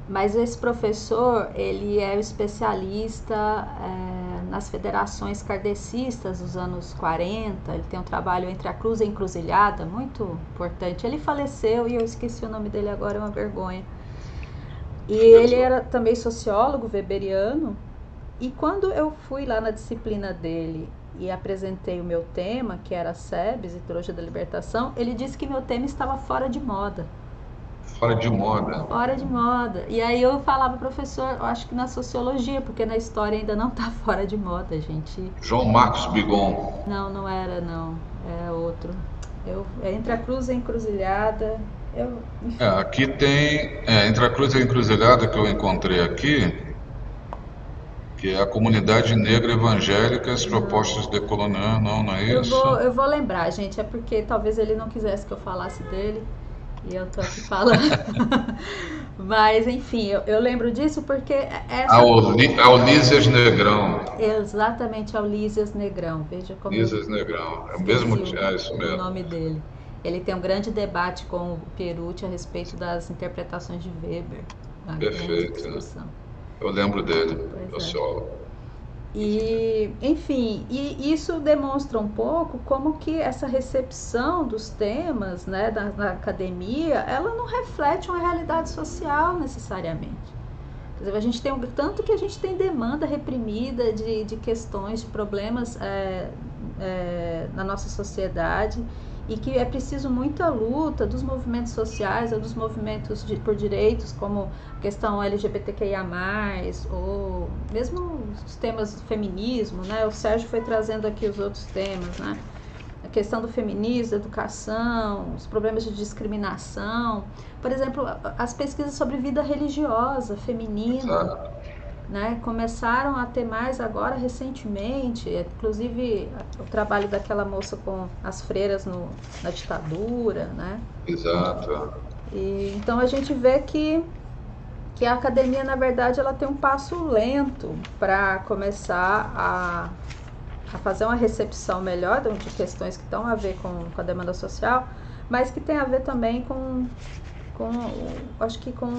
Mas esse professor, ele é o especialista nas federações kardecistas dos anos 40, ele tem um trabalho entre a cruz e a encruzilhada, muito importante. Ele faleceu e eu esqueci o nome dele agora, é uma vergonha. E ele era também sociólogo weberiano, e quando eu fui lá na disciplina dele e apresentei o meu tema, que era SEBS e Teologia da Libertação, ele disse que meu tema estava fora de moda. Fora de moda. Fora de moda. E aí eu falava, professor, eu acho que na sociologia, porque na história ainda não está fora de moda, gente. João Marcos Bigon. Não era, não. É outro. Entre a cruz e a encruzilhada. Aqui tem, entre a cruz e a encruzilhada que eu encontrei aqui, que é a comunidade negra evangélica, as propostas decoloniais, não é isso? Eu vou lembrar, gente, é porque talvez ele não quisesse que eu falasse dele. E eu tô aqui falando. Mas, enfim, eu lembro disso porque Aulísias Negrão. Exatamente, Aulísias Negrão. Veja como. Aulísias Negrão. É o mesmo, isso mesmo. O nome dele. Ele tem um grande debate com o Pierucci a respeito das interpretações de Weber. Perfeito. Né? Eu lembro dele, sociólogo. E, enfim, e isso demonstra um pouco como que essa recepção dos temas, né, na academia, ela não reflete uma realidade social necessariamente. Quer dizer, a gente tem tanto que a gente tem demanda reprimida de questões, de problemas na nossa sociedade, e que é preciso muita luta dos movimentos sociais ou dos movimentos por direitos, como a questão LGBTQIA+, ou mesmo os temas do feminismo, né? O Sérgio foi trazendo aqui os outros temas, né? a questão do feminismo, da educação, os problemas de discriminação. Por exemplo, as pesquisas sobre vida religiosa feminina, né, começaram a ter mais agora recentemente, inclusive o trabalho daquela moça com as freiras na ditadura, né? Exato. E, então a gente vê que a academia, na verdade, ela tem um passo lento para começar a fazer uma recepção melhor de questões que estão a ver com a demanda social, mas que tem a ver também acho que com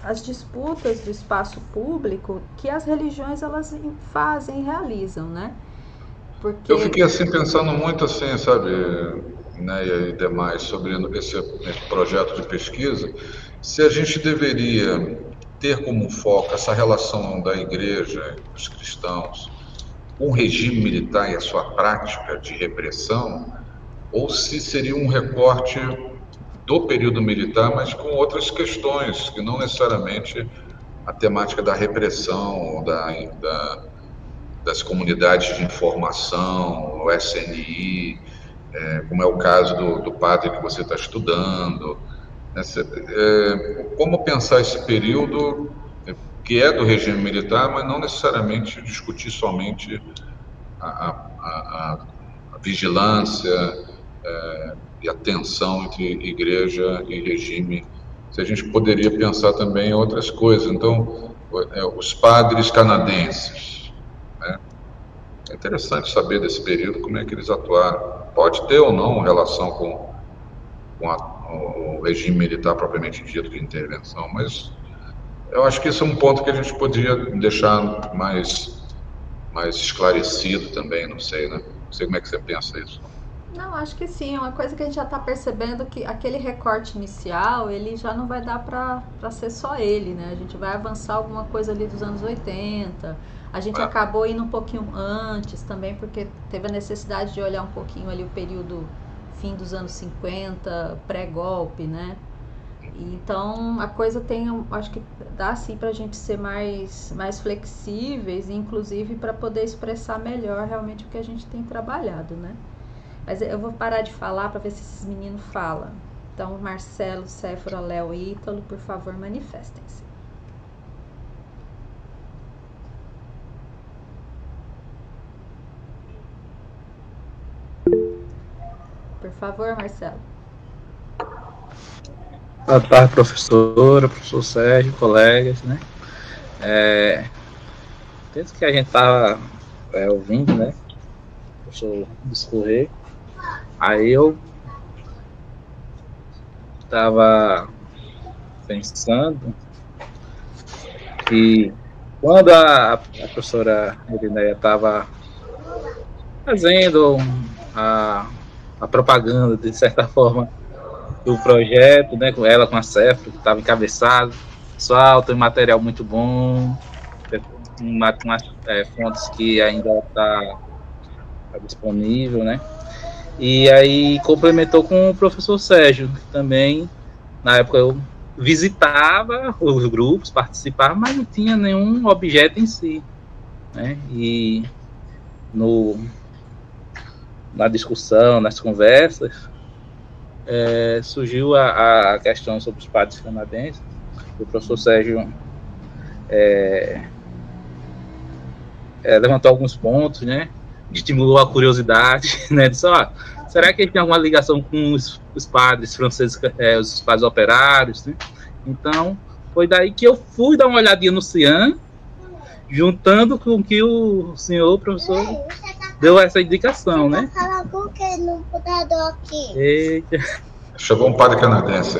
as disputas do espaço público que as religiões elas fazem e realizam, né? Porque... Eu fiquei assim pensando muito assim, sabe, né, e demais sobre esse projeto de pesquisa, se a gente deveria ter como foco essa relação da igreja, dos cristãos, com o regime militar e a sua prática de repressão, ou se seria um recorte do período militar, mas com outras questões, que não necessariamente a temática da repressão, das comunidades de informação, o SNI, como é o caso do padre que você está estudando. Como pensar esse período que é do regime militar, mas não necessariamente discutir somente a vigilância e a tensão entre igreja e regime, se a gente poderia pensar também em outras coisas. Então, os padres canadenses, né? É interessante saber desse período como é que eles atuaram. Pode ter ou não relação com o regime militar propriamente dito de intervenção, mas eu acho que isso é um ponto que a gente poderia deixar mais esclarecido também, não sei, né? Não sei como é que você pensa isso. Não, acho que sim, é uma coisa que a gente já está percebendo que aquele recorte inicial, ele já não vai dar para ser só ele, né? A gente vai avançar alguma coisa ali dos anos 80, a gente acabou indo um pouquinho antes também, porque teve a necessidade de olhar um pouquinho ali o período fim dos anos 50, pré-golpe, né? Então a coisa tem, acho que dá assim para a gente ser mais flexíveis, inclusive para poder expressar melhor realmente o que a gente tem trabalhado, né? Mas eu vou parar de falar para ver se esses meninos falam. Então, Marcelo, Séfora, Léo e Ítalo, por favor, manifestem-se. Por favor, Marcelo. Boa tarde, professora, professor Sérgio, colegas, né? Desde que a gente estava ouvindo, né? O professor discorrer, aí eu estava pensando que quando a professora Irineia estava fazendo a propaganda, de certa forma, do projeto, né, com ela, com a Cefra, que estava encabeçado, pessoal, tem material muito bom, com as fontes que ainda está disponível, né? E aí complementou com o professor Sérgio, que também, na época, eu visitava os grupos, participava, mas não tinha nenhum objeto em si, né? E na discussão, nas conversas, surgiu a questão sobre os padres canadenses. O professor Sérgio levantou alguns pontos, né? Estimulou a curiosidade, né? Disse, será que ele tem alguma ligação com os padres franceses, os padres operários, né? Então, foi daí que eu fui dar uma olhadinha no CIAN, juntando com que o senhor, professor, deu essa indicação, né? Fala com que no computador aqui. Eita. Chegou um padre canadense.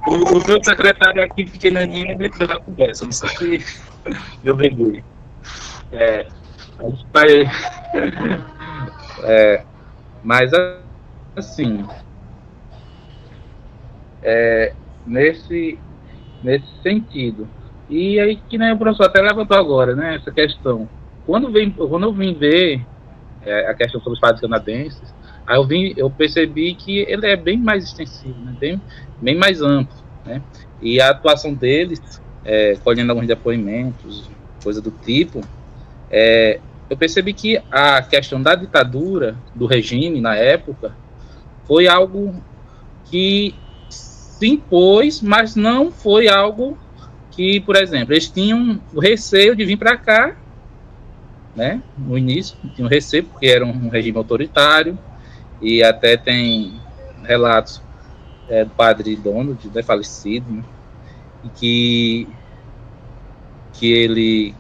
O meu secretário aqui, pequenininho, entrou na conversa. Não sei se eu bebi. Mas, assim, nesse sentido. E aí, que nem o professor até levantou agora, né, essa questão. Quando eu vim ver a questão sobre os padres canadenses, aí eu percebi que ele é bem mais extensivo, né, bem mais amplo, né, e a atuação deles, colhendo alguns depoimentos, coisa do tipo, eu percebi que a questão da ditadura, do regime na época, foi algo que se impôs, mas não foi algo que, por exemplo, eles tinham o receio de vir para cá, né? No início, tinham receio, porque era um regime autoritário, e até tem relatos do padre Donald, né, falecido, né, e que ele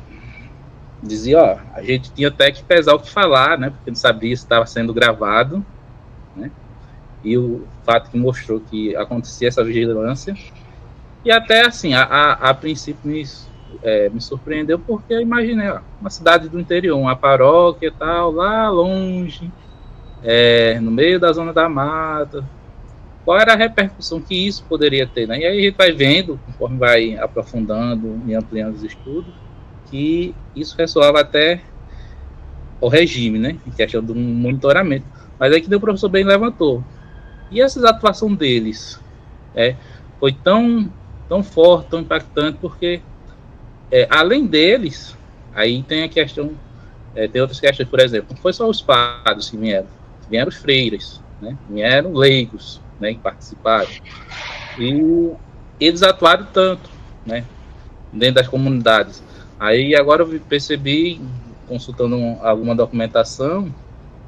dizia, ó, a gente tinha até que pesar o que falar, né, porque não sabia se estava sendo gravado, né, e o fato que mostrou que acontecia essa vigilância, e até assim, a princípio me surpreendeu, porque eu imaginei, ó, uma cidade do interior, uma paróquia e tal, lá longe, no meio da zona da mata, qual era a repercussão que isso poderia ter, né? E aí a gente vai vendo, conforme vai aprofundando e ampliando os estudos, que isso ressoava até o regime, né? Em questão do monitoramento. Mas aí que o professor bem levantou. E essa atuação deles foi tão forte, tão impactante, porque além deles, aí tem a questão, tem outras questões, por exemplo, não foi só os padres que vieram os freiras, né? Vieram leigos, né, que participaram, e eles atuaram tanto, né, dentro das comunidades. Aí agora eu percebi, consultando alguma documentação,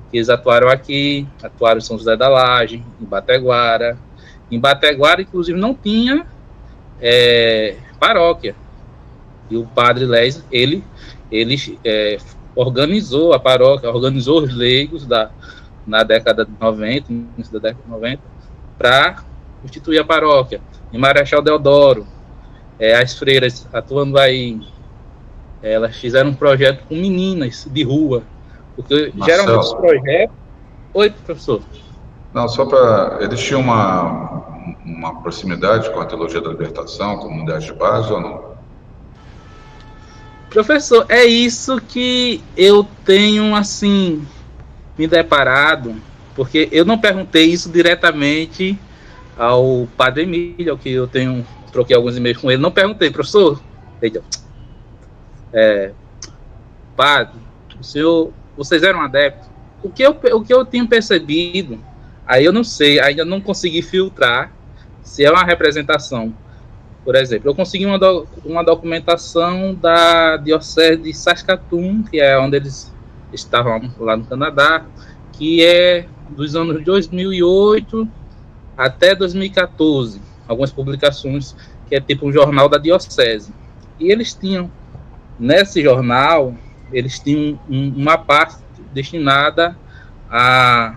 que eles atuaram aqui, atuaram em São José da Laje, em Bateguara. Em Bateguara, inclusive, não tinha paróquia. E o padre Lés, ele organizou a paróquia, organizou os leigos na década de 90, início da década de 90, para constituir a paróquia. Em Marechal Deodoro, as freiras atuando aí, elas fizeram um projeto com meninas de rua, porque Marcelo, geralmente os projetos... Oi, professor. Não, só para... Eles tinham uma proximidade com a Teologia da Libertação, comunidade de base, ou não? Professor, é isso que eu tenho, assim, me deparado, porque eu não perguntei isso diretamente ao padre Emílio, que eu troquei alguns e-mails com ele, não perguntei, professor, padre, vocês eram adeptos? O que eu tenho percebido, aí eu não sei, ainda não consegui filtrar se é uma representação. Por exemplo, eu consegui uma documentação da Diocese de Saskatoon, que é onde eles estavam lá no Canadá, que é dos anos de 2008 até 2014, algumas publicações, que é tipo um jornal da Diocese. E eles tinham, nesse jornal, eles tinham uma parte destinada a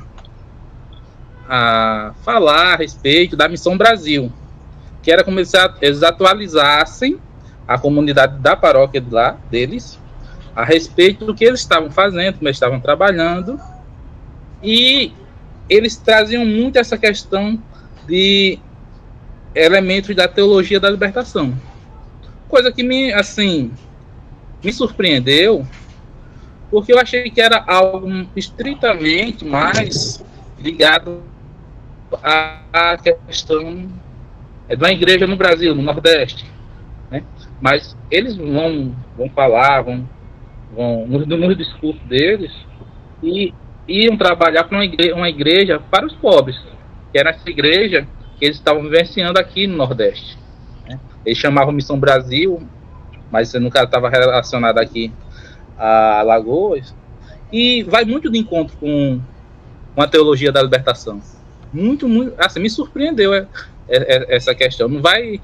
falar a respeito da Missão Brasil, que era como eles atualizassem a comunidade da paróquia de lá, deles, a respeito do que eles estavam fazendo, como eles estavam trabalhando, e eles traziam muito essa questão de elementos da teologia da libertação. Coisa que me surpreendeu, porque eu achei que era algo estritamente mais ligado à questão de uma igreja no Brasil, no Nordeste, né? Mas eles vão falar, nos discursos deles, e iam trabalhar para uma igreja para os pobres, que era essa igreja que eles estavam vivenciando aqui no Nordeste, né? Eles chamavam Missão Brasil, mas você nunca estava relacionado aqui a Alagoas, e vai muito de encontro com a teologia da libertação. Muito, assim, me surpreendeu essa questão. Não vai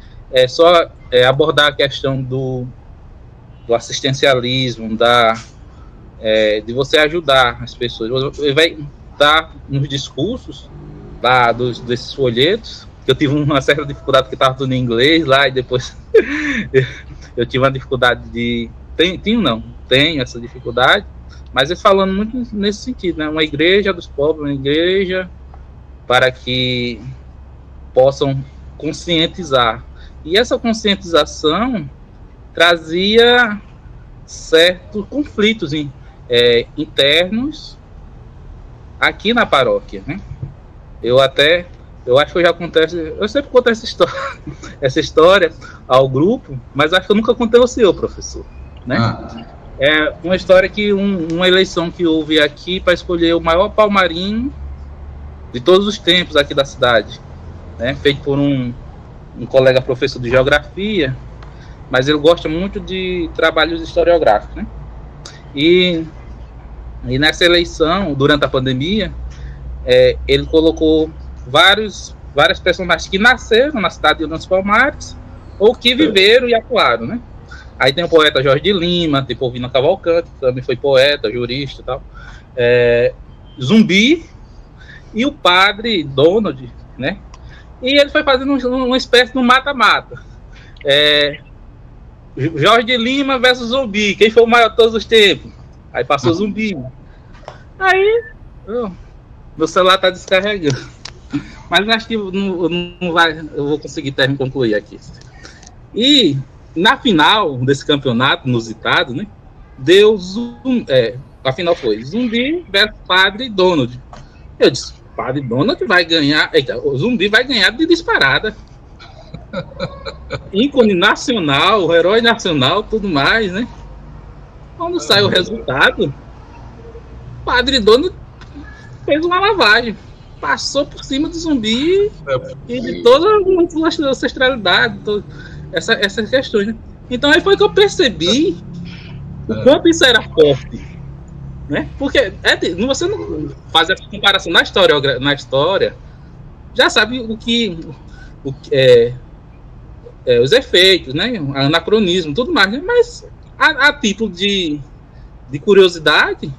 só abordar a questão do assistencialismo, de você ajudar as pessoas. Ele vai estar nos discursos lá desses folhetos, que eu tive uma certa dificuldade porque estava tudo em inglês lá, e depois eu tive uma dificuldade de... Tenho essa dificuldade, mas eles falando muito nesse sentido, né? Uma igreja dos pobres, uma igreja para que possam conscientizar. E essa conscientização trazia certos conflitos internos aqui na paróquia, né? Eu acho que eu já contei, eu sempre conto essa história ao grupo, mas acho que eu nunca contei ao senhor, professor, né? É uma história que uma eleição que houve aqui para escolher o maior palmarinho de todos os tempos aqui da cidade, né? Feito por um colega professor de geografia, mas ele gosta muito de trabalhos historiográficos, né? E nessa eleição, durante a pandemia, ele colocou várias personagens que nasceram na cidade de União dos Palmares ou que viveram e atuaram, né? Aí tem o poeta Jorge de Lima, tem Polvina Cavalcante, que também foi poeta, jurista e tal. Zumbi e o padre Donald, né? E ele foi fazendo uma espécie de um mata-mata. Jorge de Lima versus Zumbi, quem foi o maior de todos os tempos? Aí passou Zumbi. Aí, meu celular tá descarregando. Mas acho que não vai, eu vou conseguir concluir aqui. E na final desse campeonato inusitado, né? Deu a final foi Zumbi versus Padre Donald. Eu disse, Padre Donald vai ganhar. Eita, o Zumbi vai ganhar de disparada. Ícone nacional, herói nacional, tudo mais, né? Quando sai o resultado, Padre Donald fez uma lavagem. Passou por cima do Zumbi e de toda a ancestralidade, essas questões, né? Então aí foi que eu percebi o quanto isso era forte, né? Porque você não faz essa comparação na história, já sabe o que os efeitos, né? Anacronismo, tudo mais, né? Mas a título de curiosidade,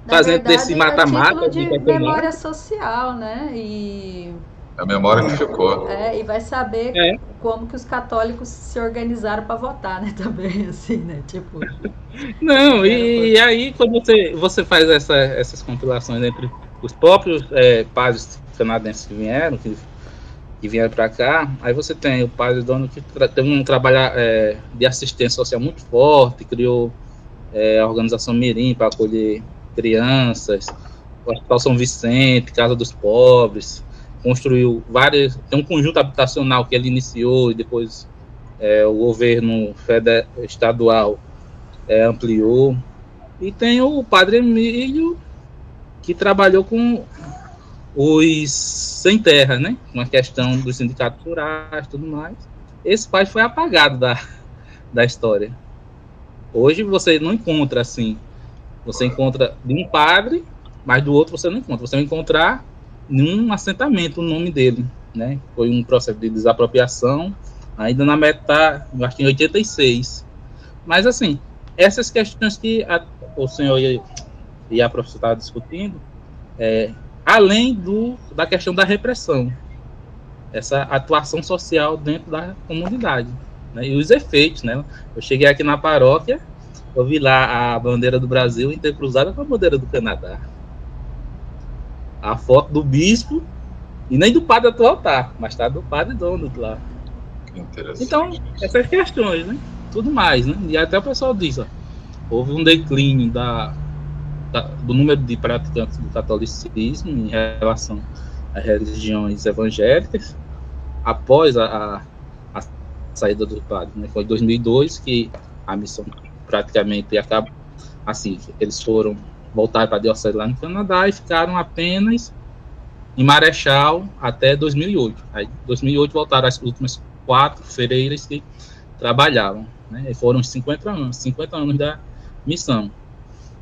fazendo desse mata-mata de memória social, né? E a memória que ficou. E vai saber como que os católicos se organizaram para votar, né? Também, assim, né? Tipo. Não, e aí quando você faz essas compilações entre os próprios padres canadenses que vieram para cá, aí você tem o padre Donald que teve um trabalho de assistência social muito forte, criou a organização Mirim para acolher crianças, o Hospital São Vicente, Casa dos Pobres, construiu tem um conjunto habitacional que ele iniciou e depois o governo estadual ampliou, e tem o padre Emílio que trabalhou com os sem terra, né, com a questão dos sindicatos rurais e tudo mais. Esse padre foi apagado da história. Hoje você não encontra assim. Você encontra de um padre, mas do outro você não encontra. Você vai encontrar num assentamento o nome dele, né? Foi um processo de desapropriação, ainda na metade, acho que em 86. Mas, assim, essas questões que o senhor e a professora estavam discutindo, além da questão da repressão, essa atuação social dentro da comunidade, né? E os efeitos, né? Eu cheguei aqui na paróquia, eu vi lá a bandeira do Brasil intercruzada com a bandeira do Canadá. A foto do bispo, e nem do padre atual tá, mas tá do padre Donald lá. Então, essas questões, né? Tudo mais, né? E até o pessoal diz, houve um declínio do número de praticantes do catolicismo em relação às religiões evangélicas após a saída do padre, né? Foi em 2002 que a missão praticamente acaba assim, eles voltaram para a diocese lá no Canadá e ficaram apenas em Marechal até 2008. Aí, em 2008 voltaram as últimas 4 freiras que trabalhavam, né? E foram 50 anos da missão,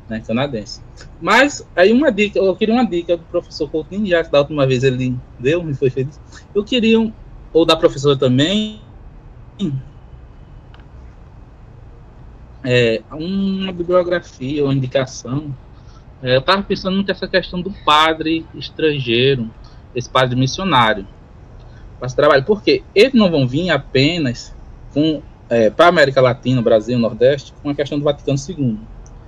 né, canadense. Mas aí eu queria uma dica do professor Coutinho, já que da última vez ele deu, me foi feliz. Eu queria, ou da professora também, uma bibliografia ou indicação. Eu estava pensando muito nessa questão do padre estrangeiro, esse padre missionário, para esse trabalho, porque eles não vão vir apenas para a América Latina, Brasil, Nordeste, com a questão do Vaticano II.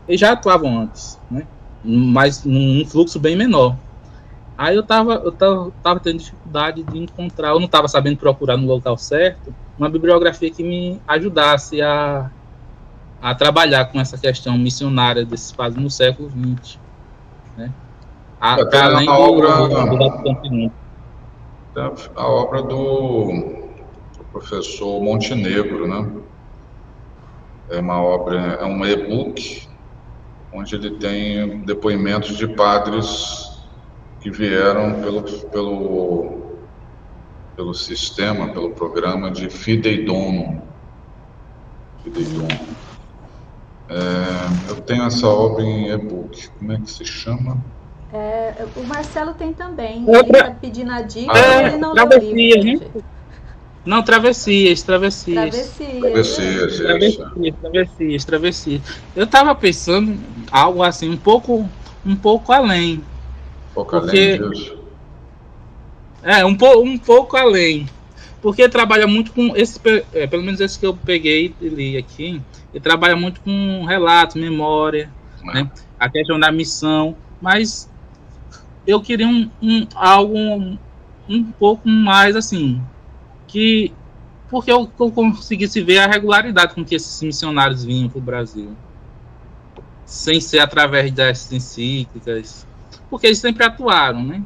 Eles já atuavam antes, né? Mas num fluxo bem menor. Aí eu estava tendo dificuldade de encontrar, eu não estava sabendo procurar no local certo, uma bibliografia que me ajudasse a trabalhar com essa questão missionária desses padres no século XX, né? Além a obra do professor Montenegro, né? É uma obra, é um e-book, onde ele tem depoimentos de padres que vieram pelo sistema, pelo programa de Fidei Donum. Eu tenho essa obra em e-book. Como é que se chama? O Marcelo tem também. Outra- Ele está pedindo a dica, É, mas ele não leu o travessia, livro. né? gente. Não, travessias. Travessias. Eu tava pensando algo assim, um pouco além. Pouco Porque- além disso. Um pouco além. Porque trabalha muito com pelo menos esse que eu peguei e li aqui, ele trabalha muito com relatos, memória, né? A questão da missão, mas eu queria algo um pouco mais assim, porque eu conseguisse ver a regularidade com que esses missionários vinham para o Brasil, sem ser através das encíclicas, porque eles sempre atuaram, né?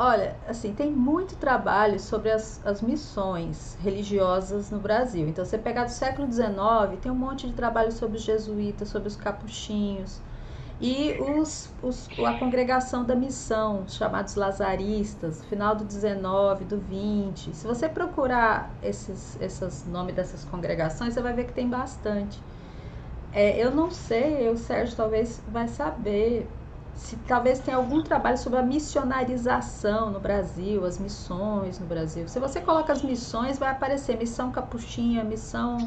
Olha, assim, tem muito trabalho sobre as missões religiosas no Brasil. Então, você pegar do século XIX, tem um monte de trabalho sobre os jesuítas, sobre os capuchinhos e a congregação da missão, chamados lazaristas, final do XIX, do XX. Se você procurar esses nomes dessas congregações, você vai ver que tem bastante. Eu não sei, o Sérgio talvez vai saber, se talvez tenha algum trabalho sobre a missionarização no Brasil, as missões no Brasil. Se você coloca as missões, vai aparecer missão capuchinha, missão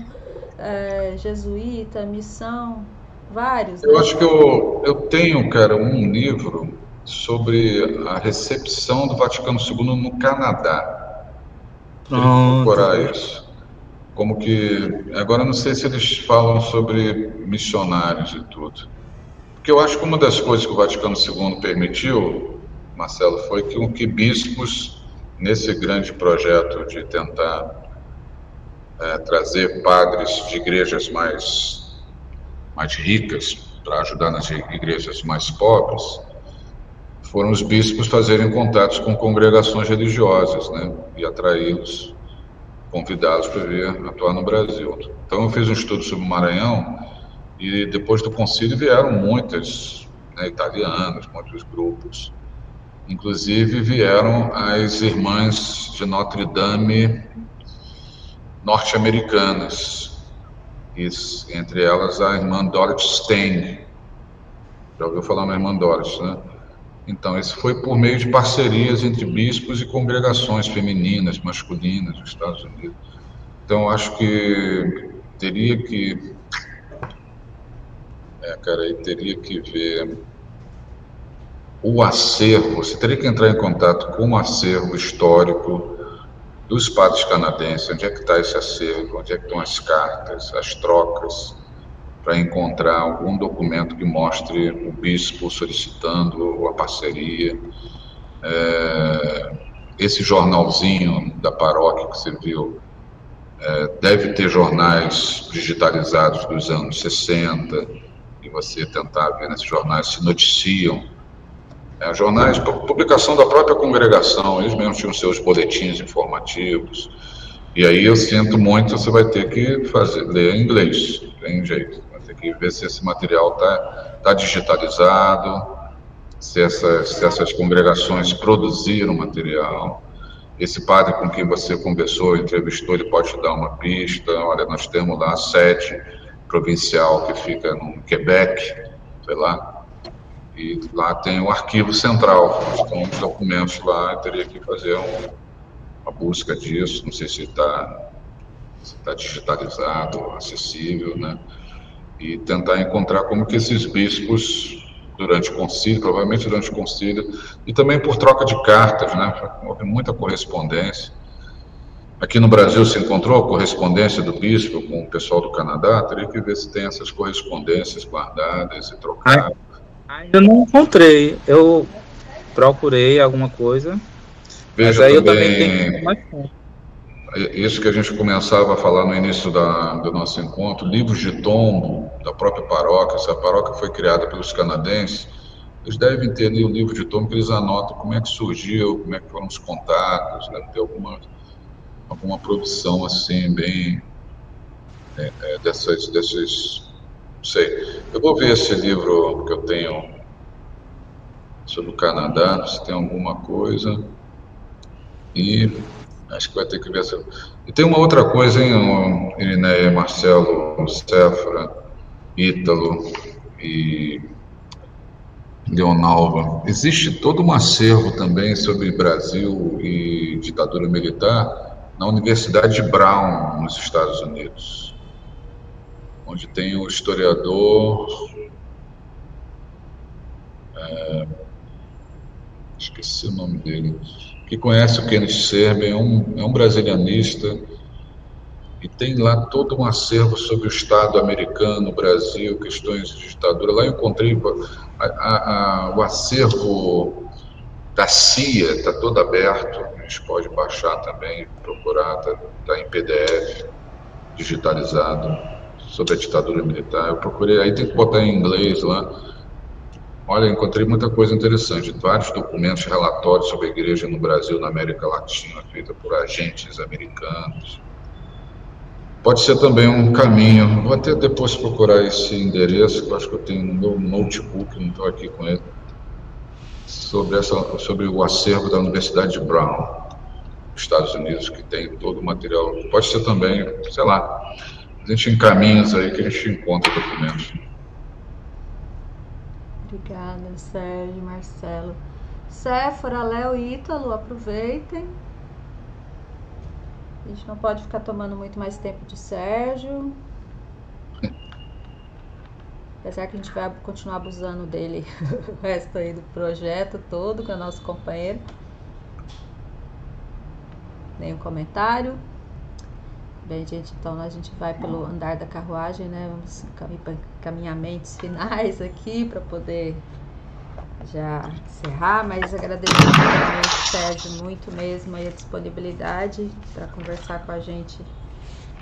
jesuíta, missão, vários. Eu acho que eu tenho, cara, um livro sobre a recepção do Vaticano II no Canadá. Vou procurar isso. Como que... Agora, não sei se eles falam sobre missionários e tudo. Porque eu acho que uma das coisas que o Vaticano II permitiu, Marcelo, foi que bispos, nesse grande projeto de tentar trazer padres de igrejas mais ricas para ajudar nas igrejas mais pobres, foram os bispos fazerem contatos com congregações religiosas, né, e atraí-los, convidá-los para vir atuar no Brasil. Então eu fiz um estudo sobre o Maranhão e depois do concílio vieram muitas, né, italianas, muitos grupos. Inclusive vieram as irmãs de Notre Dame norte-americanas, entre elas a irmã Dorothy Stein. Já ouviu falar na irmã Dorothy, né? Então, esse foi por meio de parcerias entre bispos e congregações femininas, masculinas dos Estados Unidos. Então, acho que teria que ver o acervo, você teria que entrar em contato com o acervo histórico dos padres canadenses, onde é que está esse acervo, onde é que estão as cartas, as trocas, para encontrar algum documento que mostre o bispo solicitando a parceria. Esse jornalzinho da paróquia que você viu, deve ter jornais digitalizados dos anos 60, e você tentar ver nesses jornais se noticiam. Jornais, publicação da própria congregação, eles mesmos tinham seus boletins informativos. E aí eu sinto muito, você vai ter que ler em inglês, tem jeito. Vai ter que ver se esse material tá digitalizado, se essas congregações produziram material. Esse padre com quem você conversou, entrevistou, ele pode te dar uma pista. Olha, nós temos lá a sede provincial que fica no Quebec, sei lá, e lá tem o arquivo central, estão os documentos lá, eu teria que fazer uma busca disso, não sei se está digitalizado, acessível, né? E tentar encontrar como que esses bispos, durante o concílio, provavelmente durante o concílio, e também por troca de cartas, né? Houve muita correspondência. Aqui no Brasil se encontrou a correspondência do bispo com o pessoal do Canadá, teria que ver se tem essas correspondências guardadas e trocadas. Ainda não encontrei, eu procurei alguma coisa, Veja, mas aí eu também, também tenho mais tempo. Isso que a gente começava a falar no início do nosso encontro, livros de tombo da própria paróquia. Essa paróquia foi criada pelos canadenses, eles devem ter ali o livro de tombo que eles anotam como é que surgiu, como é que foram os contatos, deve ter alguma produção assim, bem desses, não sei. Eu vou ver esse livro que eu tenho sobre o Canadá, se tem alguma coisa, e acho que vai ter que ver. E tem uma outra coisa, hein, Irineia, Marcelo, Séfora, Ítalo e Leonalva. Existe todo um acervo também sobre Brasil e ditadura militar na Universidade de Brown, nos Estados Unidos, onde tem o historiador, esqueci o nome dele, que conhece o Kenneth Serben, é um brasilianista, e tem lá todo um acervo sobre o Estado americano, o Brasil, questões de ditadura. Lá eu encontrei o acervo da CIA, está todo aberto, a gente pode baixar também, procurar, está em PDF, digitalizado, sobre a ditadura militar. Eu procurei, aí tem que botar em inglês lá. Olha, encontrei muita coisa interessante, vários documentos, relatórios sobre a igreja no Brasil, na América Latina, feita por agentes americanos. Pode ser também um caminho. Vou até depois procurar esse endereço, que eu acho que eu tenho no meu notebook, não estou aqui com ele, sobre o acervo da Universidade de Brown, nos Estados Unidos, que tem todo o material. Pode ser também, sei lá, a gente encaminha aí que a gente encontra documentos. Obrigada, Sérgio, Marcelo. Séfora, Léo e Ítalo, aproveitem. A gente não pode ficar tomando muito mais tempo de Sérgio. Apesar que a gente vai continuar abusando dele o resto aí do projeto todo, que é o nosso companheiro. Nenhum comentário. Bem, gente, então a gente vai pelo andar da carruagem, né? Vamos caminhamentos finais aqui para poder já encerrar, mas agradecer também, Sérgio, muito mesmo aí a disponibilidade para conversar com a gente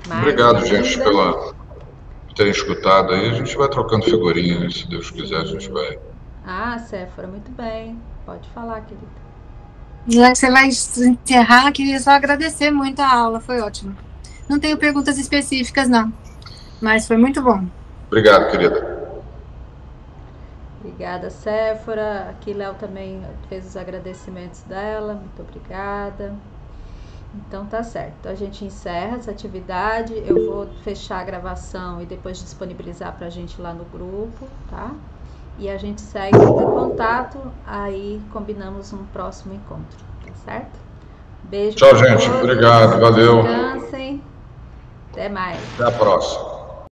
mais. Obrigado, gente, por terem escutado aí. A gente vai trocando figurinhas, se Deus quiser, a gente vai. Ah, Séfora, muito bem. Pode falar, querida. Já que você vai encerrar, queria só agradecer muito a aula, foi ótimo. Não tenho perguntas específicas, não, mas foi muito bom. Obrigado, querida. Obrigada, Séfora. Aqui, Léo também fez os agradecimentos dela. Muito obrigada. Então, tá certo. A gente encerra essa atividade. Eu vou fechar a gravação e depois disponibilizar pra gente lá no grupo, tá? E a gente segue em contato. Aí, combinamos um próximo encontro, tá certo? Beijo. Tchau, gente. Obrigado. Valeu. Descansem. Até mais. Até a próxima.